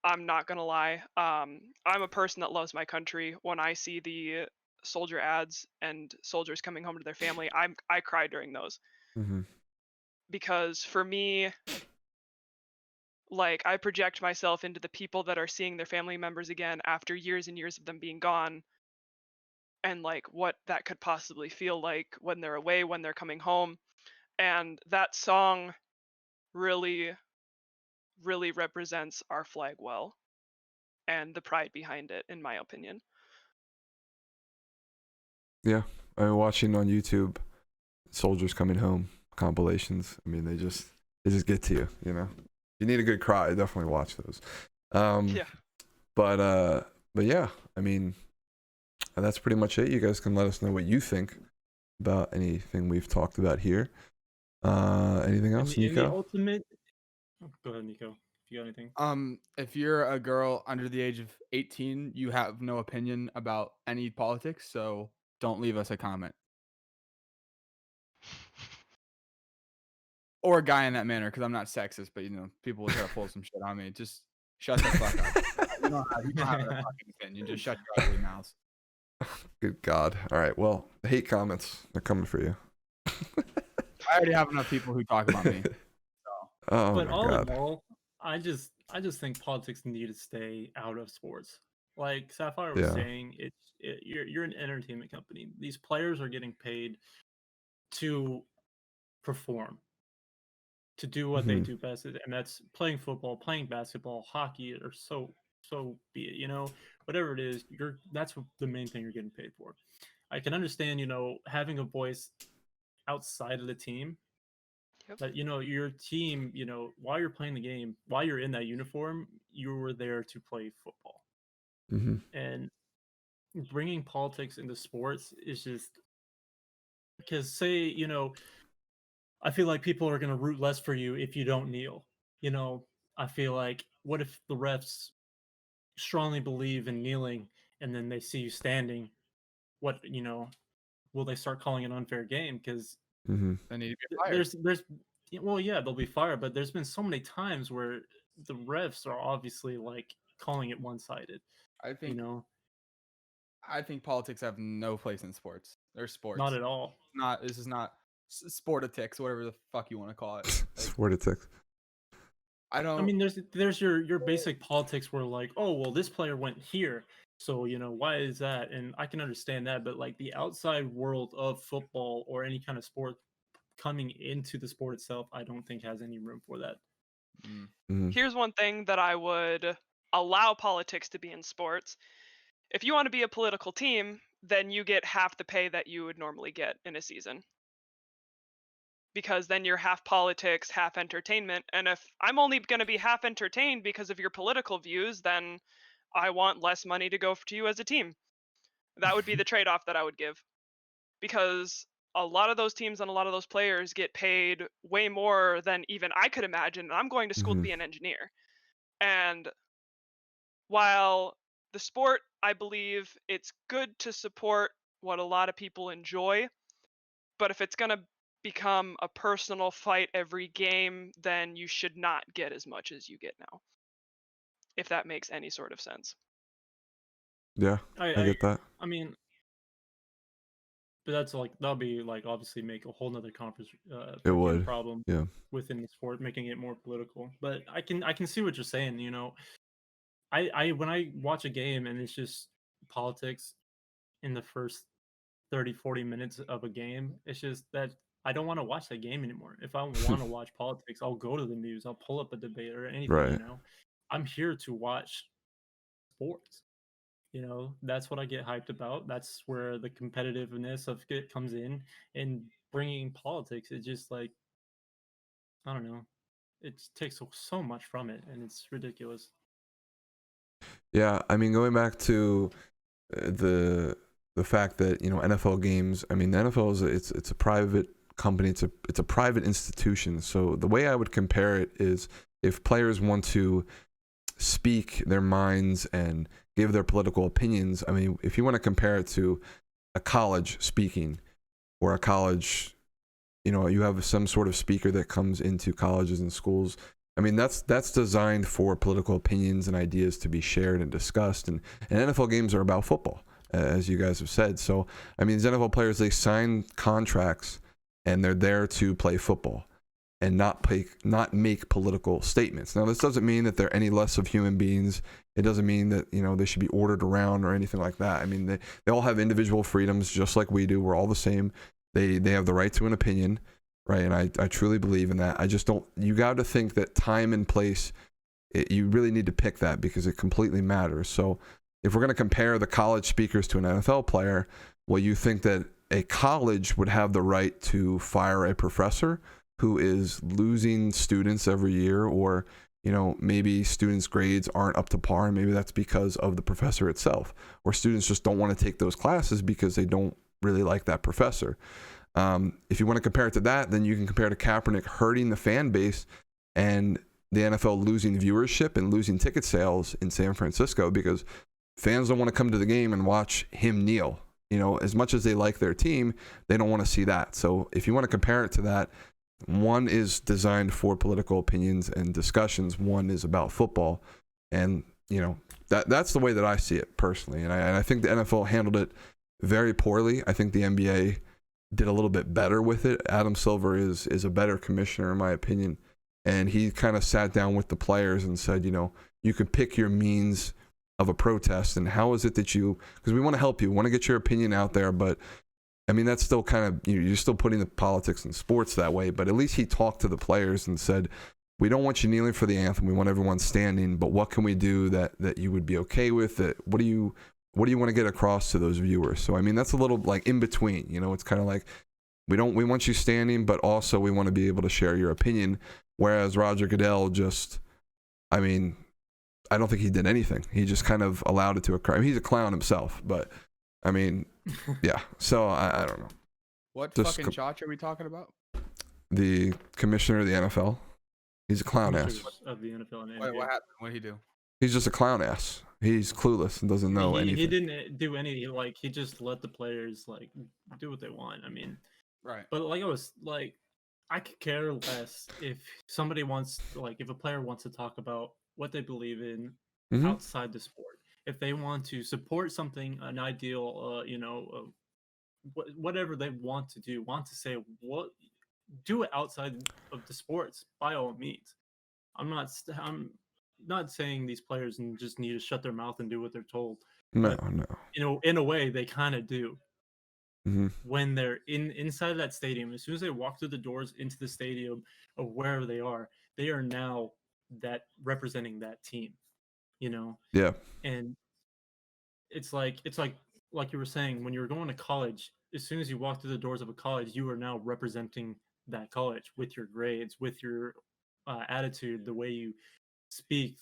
I'm not gonna lie. I'm a person that loves my country. When I see the soldier ads and soldiers coming home to their family, I cry during those Mhm. because for me, like I project myself into the people that are seeing their family members again after years and years of them being gone, and like what that could possibly feel like when they're away, when they're coming home. And that song really, really represents our flag well and the pride behind it, in my opinion. Yeah, I mean, watching on YouTube, soldiers coming home compilations. I mean, they just get to you. If you need a good cry, definitely watch those. Yeah. But yeah, I mean, that's pretty much it. You guys can let us know what you think about anything we've talked about here. Anything else, In the Nico? ultimate, go ahead, Nico. If you got anything. If you're a girl under the age of 18, you have no opinion about any politics, so don't leave us a comment. Or a guy in that manner, because I'm not sexist, but people will try to pull some shit on me. Just shut the fuck up. You don't have a fucking opinion. Just shut your ugly mouths. Good God. All right. Well, the hate comments are coming for you. I already have enough people who talk about me. Oh But my all God. in all, I just think politics need to stay out of sports. Like Sapphire was Yeah. saying, you're an entertainment company. These players are getting paid to perform, to do what they Mhm. do best, and that's playing football, playing basketball, hockey, or so be it. Whatever it is, that's the main thing you're getting paid for. I can understand, having a voice outside of the team, Yep. but your team, while you're playing the game, while you're in that uniform, you were there to play football. Mhm. And bringing politics into sports is just because, say, I feel like people are going to root less for you if you don't kneel. I feel like, what if the refs strongly believe in kneeling and then they see you standing? What, will they start calling an unfair game? Because Mhm. They need to be fired. there's well, yeah, they'll be fired, but there's been so many times where the refs are obviously like calling it one-sided. I You think know, I think politics have no place in sports. They're not sports. at all. This is not sportatics, whatever the fuck you want to call it. Like, Word it takes. I I don't. mean, there's your basic politics where like, oh well, this player went here, so why is that? And I can understand that, but like the outside world of football or any kind of sport coming into the sport itself, I don't think has any room for that. Mhm. Here's one thing that I would allow politics to be in sports. If you want to be a political team, then you get half the pay that you would normally get in a season. Because then you're half politics, half entertainment. And if I'm only going to be half entertained because of your political views, then I want less money to go to you as a team. That would be the trade off that I would give. Because a lot of those teams and a lot of those players get paid way more than even I could imagine. And I'm going to school to Mhm. be an engineer. And while the sport, I believe it's good to support what a lot of people enjoy, but if it's going to become a personal fight every game, then you should not get as much as you get now. If that makes any sort of sense. Yeah, I get that. I mean, but that's like that'll be like obviously make a whole nother conference It freaking would. problem Yeah. within the sport, making it more political. But I can see what you're saying. You know, I when I watch a game and it's just politics in the first 30, 40 minutes of a game, it's just that I don't want to watch that game anymore. If I want to watch politics, I'll go to the news, I'll pull up a debate or anything. You Right. know, I'm here to watch sports. You know, that's what I get hyped about. That's where the competitiveness of it comes in, and bringing politics. It just like I don't know, it takes so much from it, and it's ridiculous. Yeah, I mean, going back to the fact that NFL games. I mean, the NFL is it's a private company. It's a private institution. So the way I would compare it is if players want to speak their minds and give their political opinions. I mean, if you want to compare it to a college speaking or a college, you have some sort of speaker that comes into colleges and schools. I mean, that's designed for political opinions and ideas to be shared and discussed. And NFL games are about football, as you guys have said. So, I mean, these NFL players, they sign contracts and they're there to play football and not make political statements. Now, this doesn't mean that they're any less of human beings. It doesn't mean that, they should be ordered around or anything like that. I mean, they all have individual freedoms just like we do. We're all the same. They have the right to an opinion, right? And I truly believe in that. I just don't, you got to think that time and place, you really need to pick that because it completely matters. So if we're going to compare the college speakers to an NFL player, well, you think that a college would have the right to fire a professor who is losing students every year, or maybe students' grades aren't up to par, and maybe that's because of the professor itself, or students just don't want to take those classes because they don't really like that professor. If you want to compare it to that, then you can compare it to Kaepernick hurting the fan base and the NFL losing viewership and losing ticket sales in San Francisco because fans don't want to come to the game and watch him kneel. As much as they like their team, they don't want to see that. So if you want to compare it to that, one is designed for political opinions and discussions. One is about football. And, that's the way that I see it personally. And I think the NFL handled it very poorly. I think the NBA did a little bit better with it. Adam Silver is a better commissioner, in my opinion. And he kind of sat down with the players and said, you can pick your means of a protest. And how is it that because we want to help you, want to get your opinion out there, but I mean, that's still kind of, you're still putting the politics in sports that way, but at least he talked to the players and said, we don't want you kneeling for the anthem. We want everyone standing, but what can we do that you would be okay with? What do you want to get across to those viewers? So, I mean, that's a little like in between, it's kind of like, we want you standing, but also we want to be able to share your opinion. Whereas Roger Goodell I mean, I don't think he did anything. He just kind of allowed it to occur. I mean, he's a clown himself, but I mean, yeah. So I don't know. What Just fucking Choch are we talking about? The commissioner of the NFL. He's a clown ass. Of the NFL and Wait, NBA. what happened? What did he do? He's just a clown ass. He's clueless and doesn't know anything. He didn't do any, like, he just let the players like do what they want. I mean, Right. but like I was like, I could care less if somebody wants, like, if a player wants to talk about what they believe in outside the sport. If they want to support something, an ideal, whatever they want to do, want to say, what, do it outside of the sports by all means. I'm not saying these players just need to shut their mouth and do what they're told. No. In a way, they kind of do. Mm-hmm. When they're inside of that stadium, as soon as they walk through the doors into the stadium or wherever they are now that representing that team. Yeah. And it's like you were saying, when you were going to college, as soon as you walk through the doors of a college, you are now representing that college with your grades, with your attitude, the way you speak,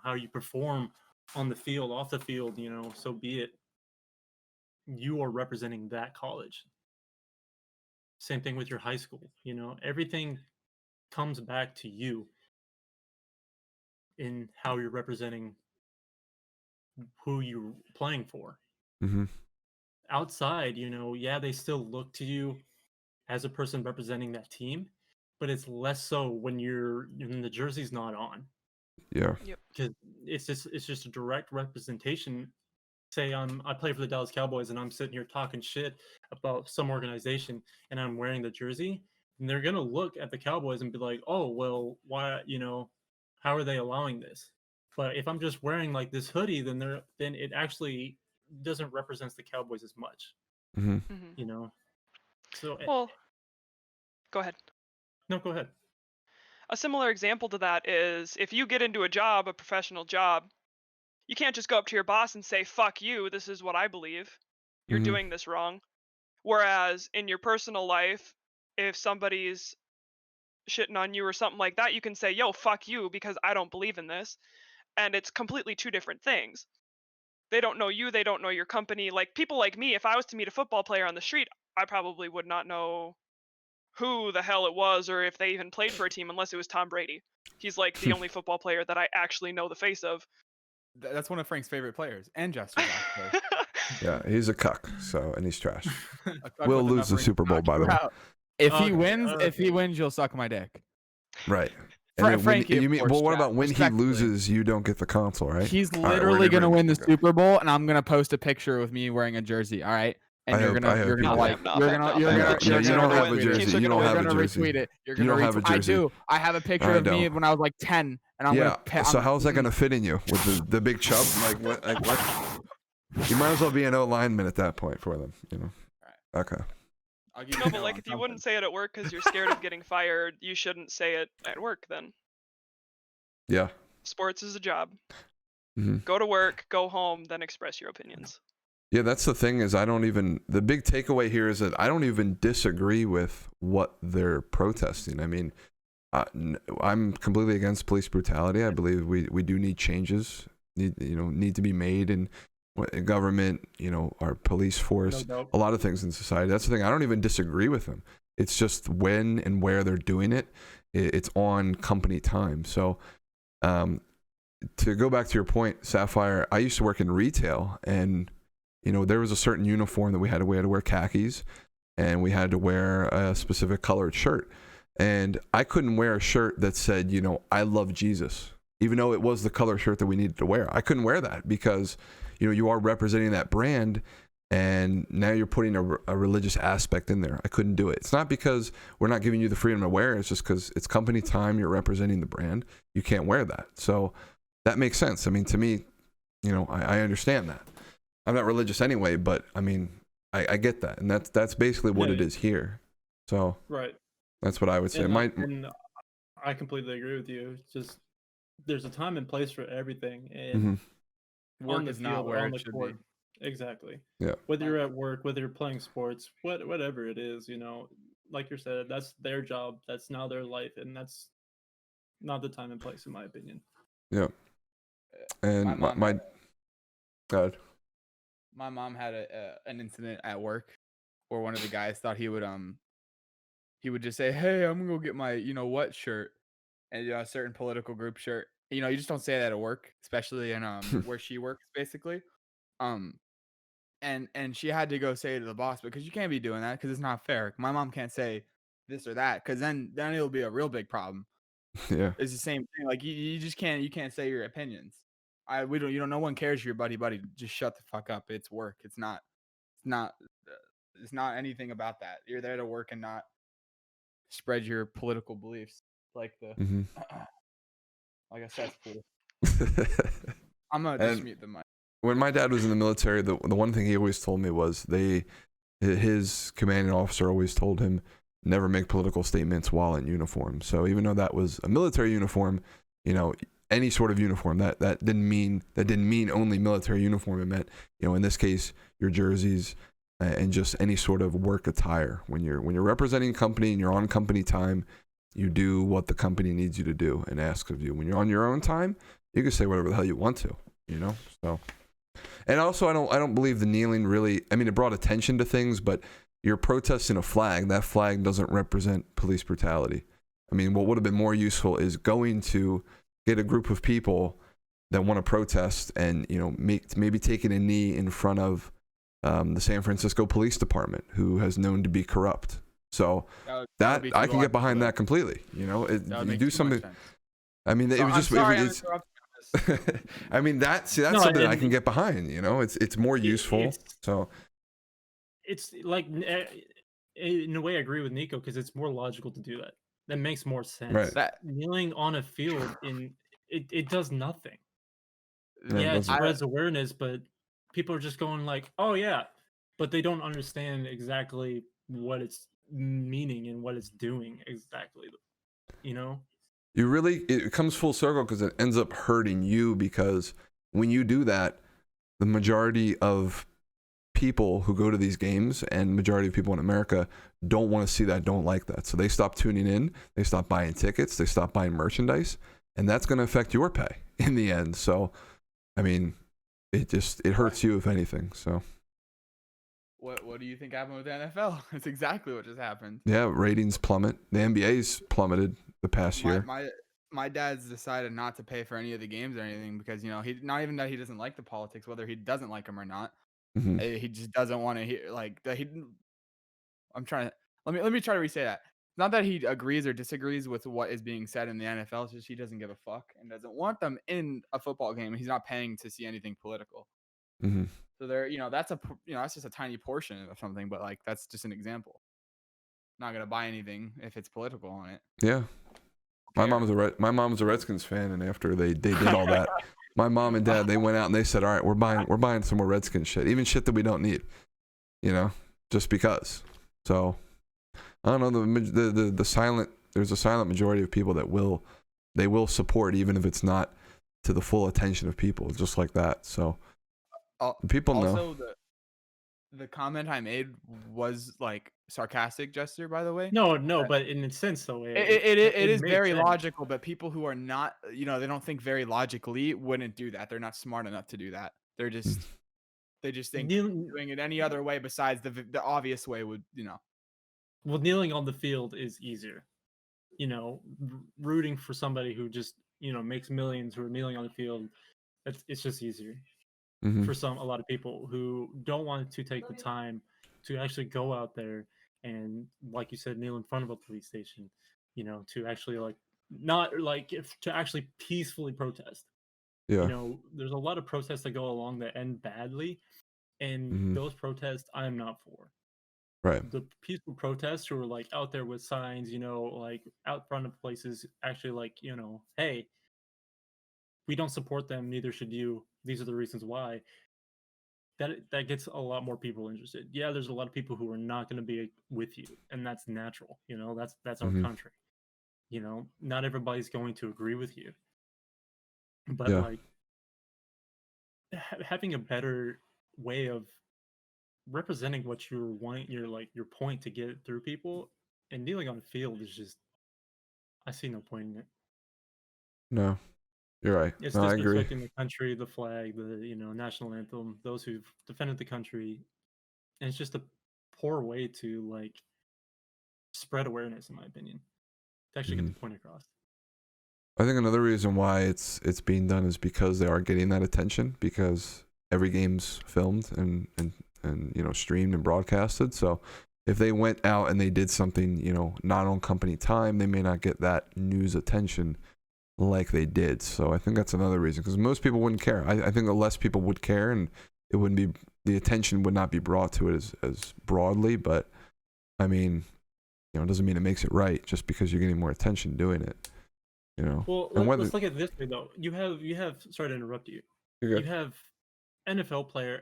how you perform on the field, off the field, so be it. You are representing that college. Same thing with your high school, everything comes back to you in how you're representing who you're playing for. Mm-hmm. Outside, yeah, they still look to you as a person representing that team, but it's less so when the jersey's not on. Yeah. Yep. Because it's just a direct representation. Say I play for the Dallas Cowboys and I'm sitting here talking shit about some organization and I'm wearing the jersey, and they're gonna look at the Cowboys and be like, oh well, why, how are they allowing this? But if I'm just wearing like this hoodie, then it actually doesn't represent the Cowboys as much, Mm-hmm. Mm-hmm. So Well, go ahead. no, go ahead. A similar example to that is if you get into a job, a professional job, you can't just go up to your boss and say, fuck you, this is what I believe. You're Mhm. doing this wrong. Whereas in your personal life, if somebody's shitting on you or something like that, you can say, yo, fuck you, because I don't believe in this. And it's completely two different things. They don't know you, they don't know your company. Like people like me, if I was to meet a football player on the street, I probably would not know who the hell it was or if they even played for a team unless it was Tom Brady. He's like the only football player that I actually know the face of. That's one of Frank's favorite players, and Jester's actually. Yeah, he's a cuck. So, and he's trash. A cuck We'll with lose enough the rings Super to Bowl, knock by you the way. out. If he Okay, wins, you'll suck my dick. Right. And then Frankie, you of mean, course, well, what Jack, about when he respectfully. loses? You don't get the console, right? He's All right, we're literally in gonna win the agreement. Super Bowl, and I'm gonna post a picture with me wearing a jersey. All right, and I you're hope- gonna I hope you're he gonna does. like Nah, you're fam, gonna nah, you're fam, gonna the No, you're Chiefs you are gonna don't gonna have a win. The retweet it. Chiefs jersey. are You gonna don't You're have a gonna jersey. retweet it. You're You gonna don't have a retweet. I jersey. do. I have a picture I of me know. when I was like 10, and I'm Yeah. gonna. So how's that gonna fit in you with the big chub? Like what? Like what? You might as well be an O lineman at that point for them. Okay. I'll give No, you but no like on if you something. wouldn't say it at work because you're scared of getting fired, you shouldn't say it at work then. Yeah. Sports is a job. hmm Go to work, go home, then express your opinions. Yeah, that's the thing is the big takeaway here is that I don't even disagree with what they're protesting. I mean, I'm completely against police brutality. I believe we do need changes, need to be made in government, our police force, No doubt. a lot of things in society. That's the thing. I don't even disagree with them. It's just when and where they're doing it. It's on company time. So, to go back to your point, Sapphire, I used to work in retail, and there was a certain uniform that we had to wear khakis, and we had to wear a specific colored shirt. And I couldn't wear a shirt that said, I love Jesus, even though it was the color shirt that we needed to wear. I couldn't wear that because, you are representing that brand, and now you're putting a religious aspect in there. I couldn't do it. It's not because we're not giving you the freedom to wear it. It's just because it's company time. You're representing the brand. You can't wear that. So that makes sense. I mean, to me, I understand that. I'm not religious anyway, but I mean, I get that. And that's basically what it is here. So Right. that's what I would say. And I completely agree with you. It's just there's a time and place for everything, and Work on the is not field, where on it the should court. be. Exactly. Yeah. Whether you're at work, whether you're playing sports, whatever it is, like you said, that's their job. That's now their life, and that's not the time and place, in my opinion. Yeah. And my God. My mom had an incident at work where one of the guys thought he would just say, "Hey, I'm gonna go get my what shirt," and a certain political group shirt. You just don't say that at work, especially in where she works, basically. And she had to go say it to the boss because you can't be doing that because it's not fair. My mom can't say this or that because then it'll be a real big problem. Yeah. It's the same thing. Like you just can't say your opinions. No one cares your buddy. Just shut the fuck up. It's work. It's not anything about that. You're there to work and not spread your political beliefs like the like a cesspool. I'm gonna just mute the mic. When my dad was in the military, the one thing he always told me was his commanding officer always told him never make political statements while in uniform. So even though that was a military uniform, any sort of uniform that didn't mean only military uniform. It meant, in this case, your jerseys and just any sort of work attire. When you're representing a company and you're on company time, you do what the company needs you to do and asks of you. When you're on your own time, you can say whatever the hell you want to, So, and also I don't believe the kneeling really. I mean, it brought attention to things, but you're protesting a flag. That flag doesn't represent police brutality. I mean, what would have been more useful is going to get a group of people that want to protest and maybe taking a knee in front of the San Francisco Police Department, who has known to be corrupt. So that I can get behind that completely. You do something. I mean, it was just. I mean that's something that I can get behind. It's more useful. It's like, in a way, I agree with Nico, because it's more logical to do that. That makes more sense. Right. Kneeling on a field it does nothing. Yeah, it spreads awareness, but people are just going like, oh yeah, but they don't understand exactly what it's meaning and what it's doing exactly. It comes full circle, because it ends up hurting you, because when you do that, the majority of people who go to these games and majority of people in America don't want to see that, don't like that. So they stop tuning in, they stop buying tickets, they stop buying merchandise, and that's going to affect your pay in the end. So, I mean, it hurts you, if anything. So what do you think happened with the NFL? It's exactly what just happened. Yeah, ratings plummet. The NBA's plummeted the past year. My dad's decided not to pay for any of the games or anything, because he, not even that he doesn't like the politics, whether he doesn't like them or not. Mm-hmm. He just doesn't want to hear that. Let me try to re-say that. Not that he agrees or disagrees with what is being said in the NFL. It's just he doesn't give a fuck and doesn't want them in a football game. He's not paying to see anything political. Mm-hmm. So that's just a tiny portion of something, but like that's just an example. Not gonna buy anything if it's political on it. Yeah, my mom's a Redskins fan, and after they did all that, my mom and dad, they went out and they said, all right, we're buying some more Redskins shit, even shit that we don't need, just because. So I don't know, there's a silent majority of people that will support, even if it's not to the full attention of people, just like that. So people know. Also, the comment I made was like sarcastic gesture, by the way. No, but in a sense, though, it is very sense. Logical. But people who are not, they don't think very logically wouldn't do that. They're not smart enough to do that. They just think doing it any other way besides the obvious way would, Well, kneeling on the field is easier. Rooting for somebody who just makes millions, who are kneeling on the field, it's just easier. Mm-hmm. For a lot of people who don't want to take the time to actually go out there and, like you said, kneel in front of a police station, to actually to actually peacefully protest. Yeah. There's a lot of protests that go along that end badly, and those protests I am not for. Right. The peaceful protests who are like out there with signs, like out front of places, actually like, hey, we don't support them, neither should you. These are the reasons why. That gets a lot more people interested. Yeah, there's a lot of people who are not going to be with you, and that's natural. That's our country. Not everybody's going to agree with you, but like having a better way of representing what you're wanting, your point to get through people, and kneeling on the field is just, I see no point in it. No. You're right. It's I agree. disrespecting the country, the flag, the national anthem, those who've defended the country, and it's just a poor way to spread awareness, in my opinion, to actually get the point across. I think another reason why it's being done is because they are getting that attention, because every game's filmed and streamed and broadcasted. So if they went out and they did something not on company time, they may not get that news attention like they did. So I think that's another reason, because most people wouldn't care. I think the less people would care, and it wouldn't be, the attention would not be brought to it as broadly. But I mean, it doesn't mean it makes it right just because you're getting more attention doing it. Well, let's look at it this way though. You have sorry to interrupt you. You have NFL player.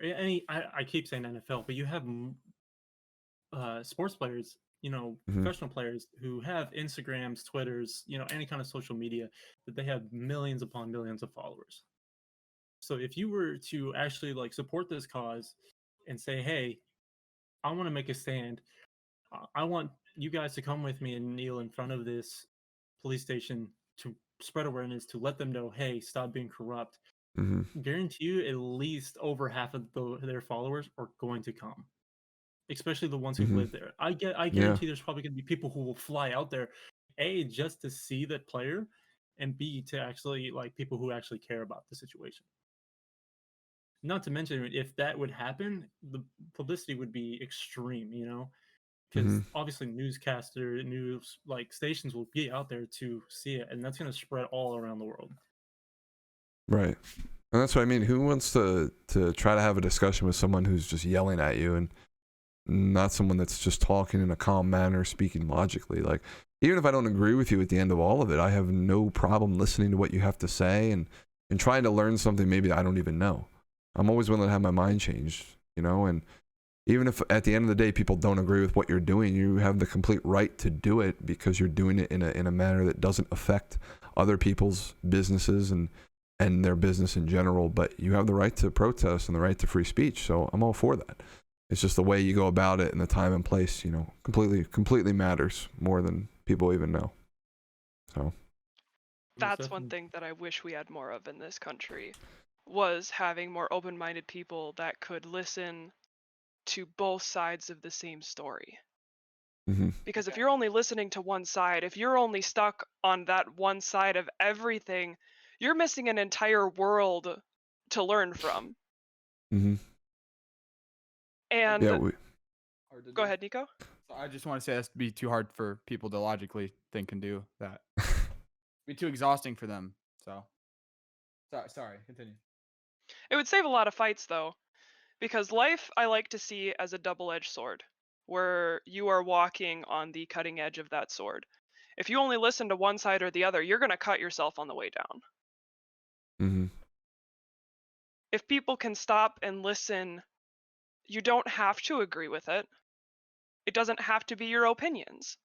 I keep saying NFL, but you have sports players, professional players who have Instagrams, Twitters, any kind of social media, that they have millions upon millions of followers. So if you were to actually support this cause and say, hey, I want to make a stand, I want you guys to come with me and kneel in front of this police station to spread awareness, to let them know, hey, stop being corrupt. Guarantee you at least over half of their followers are going to come, especially the ones who live there. I guarantee there's probably going to be people who will fly out there, just to see that player, and B, to actually like people who actually care about the situation. Not to mention, if that would happen, the publicity would be extreme, you know, because Hmm. obviously news like stations will be out there to see it, and that's going to spread all around the world. Right. And that's what I mean. Who wants to try to have a discussion with someone who's just yelling at you, and not someone that's just talking in a calm manner, speaking logically? Like, even if I don't agree with you at the end of all of it, I have no problem listening to what you have to say and trying to learn something maybe that I don't even know. I'm always willing to have my mind changed, you know, and even if at the end of the day people don't agree with what you're doing, you have the complete right to do it because you're doing it in a manner that doesn't affect other people's businesses and their business in general. But you have the right to protest and the right to free speech. So I'm all for that. It's just the way you go about it and the time and place, you know, completely matters more than people even know. So That's one thing that I wish we had more of in this country, was having more open-minded people that could listen to both sides of the same story. mm-hmm. Because if you're only listening to one side, if you're only stuck on that one side of everything, you're missing an entire world to learn from. Mm-hmm. And Yeah, go ahead, Nico. So I just want to say that's be too hard for people to logically think and do that. Be too exhausting for them. So sorry, continue. It would save a lot of fights though, because life I like to see as a double-edged sword, where you are walking on the cutting edge of that sword. If you only listen to one side or the other, you're going to cut yourself on the way down. mm-hmm. If people can stop and listen, you don't have to agree with it. It doesn't have to be your opinions.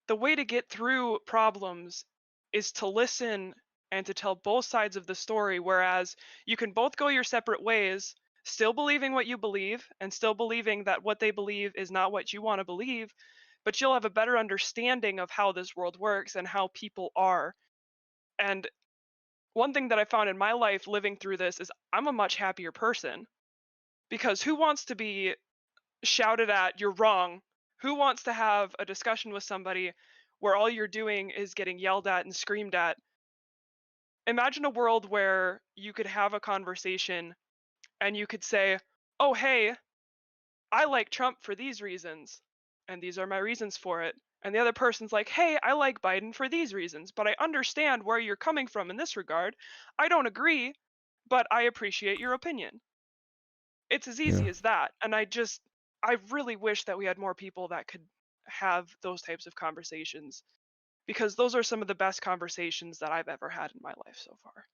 The way to get through problems is to listen and to tell both sides of the story, whereas you can both go your separate ways, still believing what you believe and still believing that what they believe is not what you want to believe, but you'll have a better understanding of how this world works and how people are. And one thing that I found in my life living through this is I'm a much happier person, because who wants to be shouted at, you're wrong? Who wants to have a discussion with somebody where all you're doing is getting yelled at and screamed at? Imagine a world where you could have a conversation and you could say, oh, hey, I like Trump for these reasons, and these are my reasons for it. And the other person's like, hey, I like Biden for these reasons, but I understand where you're coming from in this regard. I don't agree, but I appreciate your opinion. It's as easy Yeah. as that. And I really wish that we had more people that could have those types of conversations, because those are some of the best conversations that I've ever had in my life so far.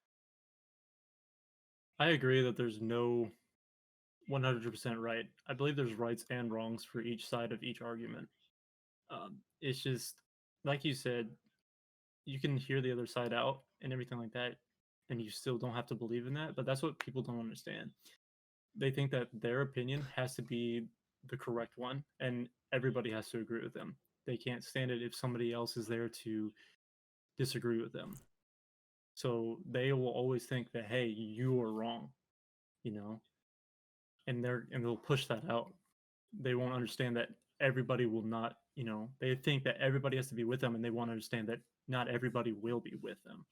I agree that there's no 100% right. I believe there's rights and wrongs for each side of each argument. It's just, like you said, you can hear the other side out and everything like that, and you still don't have to believe in that. But that's what people don't understand. They think that their opinion has to be the correct one, and everybody has to agree with them. They can't stand it if somebody else is there to disagree with them. So they will always think that, hey, you are wrong, you know, and they'll push that out. They won't understand that everybody will not, you know, they think that everybody has to be with them, and they won't understand that not everybody will be with them.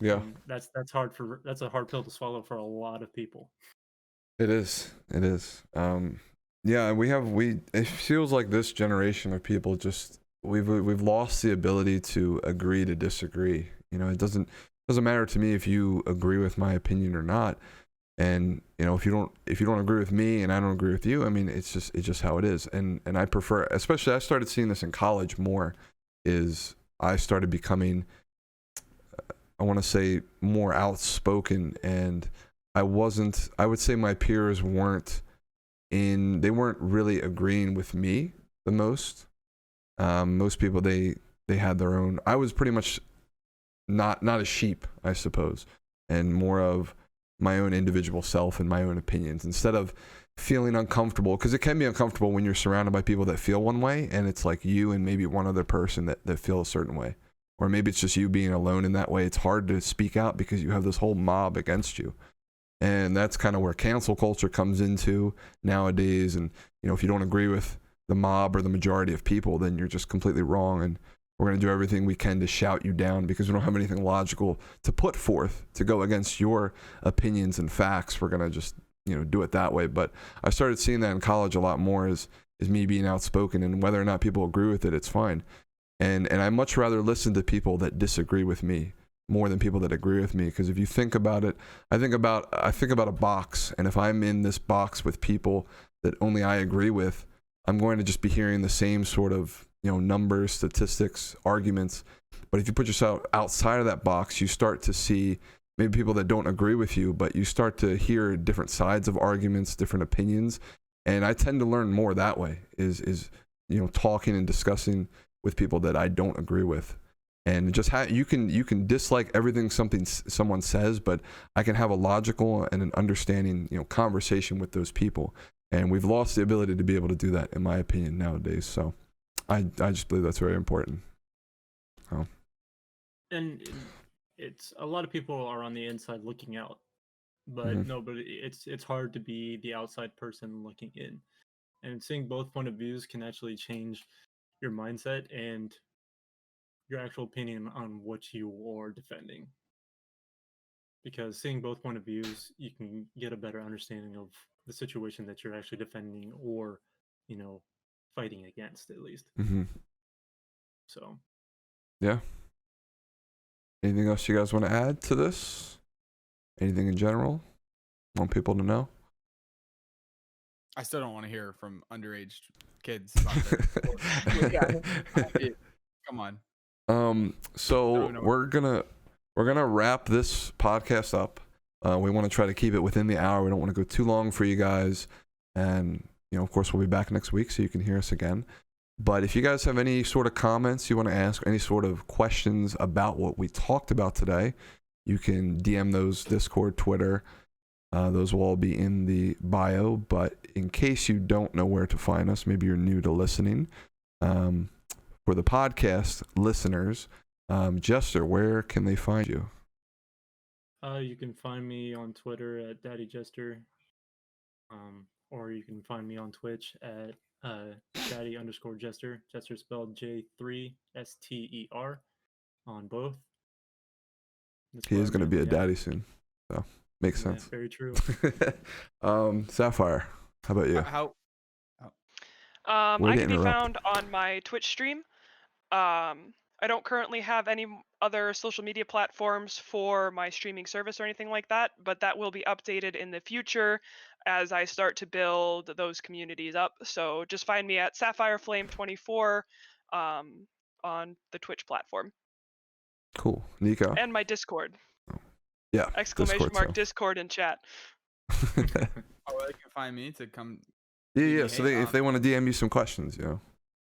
Yeah. And that's a hard pill to swallow for a lot of people. It is. Yeah, it feels like this generation of people just we've lost the ability to agree to disagree. You know, it doesn't matter to me if you agree with my opinion or not. And you know, if you don't agree with me and I don't agree with you, I mean, it's just how it is. And I prefer, especially I started seeing this in college more, is I started becoming, I want to say, more outspoken, and I would say my peers weren't really agreeing with me the most. Most people, they had their own, I was pretty much not a sheep, I suppose, and more of my own individual self and my own opinions, instead of feeling uncomfortable, because it can be uncomfortable when you're surrounded by people that feel one way, and it's like you and maybe one other person that feel a certain way. Or maybe it's just you being alone in that way. It's hard to speak out because you have this whole mob against you. And that's kind of where cancel culture comes into nowadays. And, you know, if you don't agree with the mob or the majority of people, then you're just completely wrong. And We're going to do everything we can to shout you down because we don't have anything logical to put forth to go against your opinions and facts. We're going to just, do it that way. But I started seeing that in college a lot more is me being outspoken, and whether or not people agree with it, it's fine. And I much rather listen to people that disagree with me more than people that agree with me. Because if you think about it, I think about a box, and if I'm in this box with people that only I agree with, I'm going to just be hearing the same sort of numbers, statistics, arguments. But if you put yourself outside of that box, you start to see maybe people that don't agree with you, but you start to hear different sides of arguments, different opinions. And I tend to learn more that way, is talking and discussing with people that I don't agree with. And just you can dislike everything someone says, but I can have a logical and an understanding conversation with those people. And we've lost the ability to be able to do that, in my opinion, nowadays. So I just believe that's very important. Oh. And it's a lot of people are on the inside looking out, but nobody. It's hard to be the outside person looking in, and seeing both point of views can actually change your mindset and your actual opinion on what you are defending. Because seeing both point of views, you can get a better understanding of the situation that you're actually defending or, fighting against, at least. So. Yeah. Anything else you guys want to add to this? Anything in general? Want people to know? I still don't want to hear from underage kids about that. Come on. So we're gonna wrap this podcast up. We want to try to keep it within the hour. We don't want to go too long for you guys, and of course, we'll be back next week so you can hear us again. But if you guys have any sort of comments you want to ask, any sort of questions about what we talked about today, you can DM those Discord, Twitter. Those will all be in the bio. But in case you don't know where to find us, maybe you're new to listening, for the podcast listeners, Jester, where can they find you? You can find me on Twitter at Daddy Jester, or you can find me on Twitch at Daddy_Jester. Jester spelled J3STER on both. He is going to be a daddy soon, so makes sense. Very true. Sapphire, how about you? I can be found on my Twitch stream. I don't currently have any other social media platforms for my streaming service or anything like that, but that will be updated in the future as I start to build those communities up. So just find me at SapphireFlame24 on the Twitch platform. Cool. Nico? And my Discord. Yeah. Discord in chat. They can find me to come. Yeah. So if they want to DM you some questions,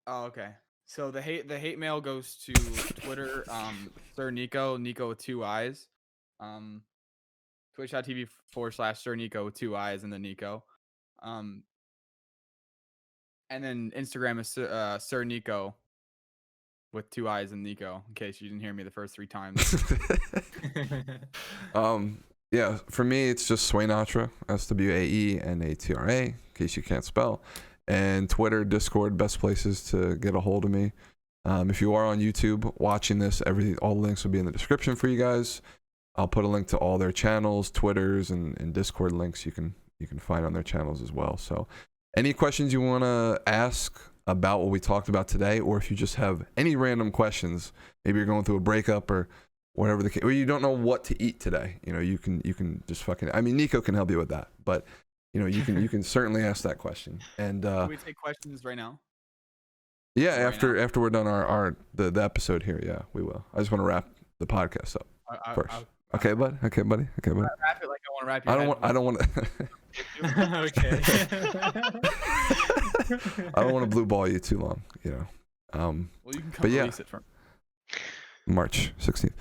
Oh, okay. So the hate mail goes to Twitter, Sir Nico with 2 eyes, Twitch.tv/Sir Nico with 2 eyes and then Nico, and then Instagram is Sir Nico with 2 eyes and Nico. In case you didn't hear me the first 3 times. Yeah. For me, it's just Swainatra, SWAENATRA, in case you can't spell. And Twitter, Discord, best places to get a hold of me. If you are on YouTube watching this, all the links will be in the description for you guys. I'll put a link to all their channels, Twitters, and Discord links you can find on their channels as well. So any questions you want to ask about what we talked about today, or if you just have any random questions, maybe you're going through a breakup or whatever the case, or you don't know what to eat today, you can just Nico can help you with that, but you can certainly ask that question. And can we take questions right now? Yeah, after we're done the episode here, yeah, we will. I just want to wrap the podcast up first. Okay, buddy. Wrap it like I want to wrap your I don't want to. Okay. I don't want to blue ball you too long, Well, you can come release it from March 16th.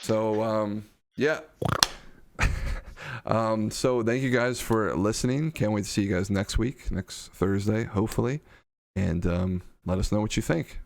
So yeah. So thank you guys for listening. Can't wait to see you guys next Thursday, hopefully. And let us know what you think.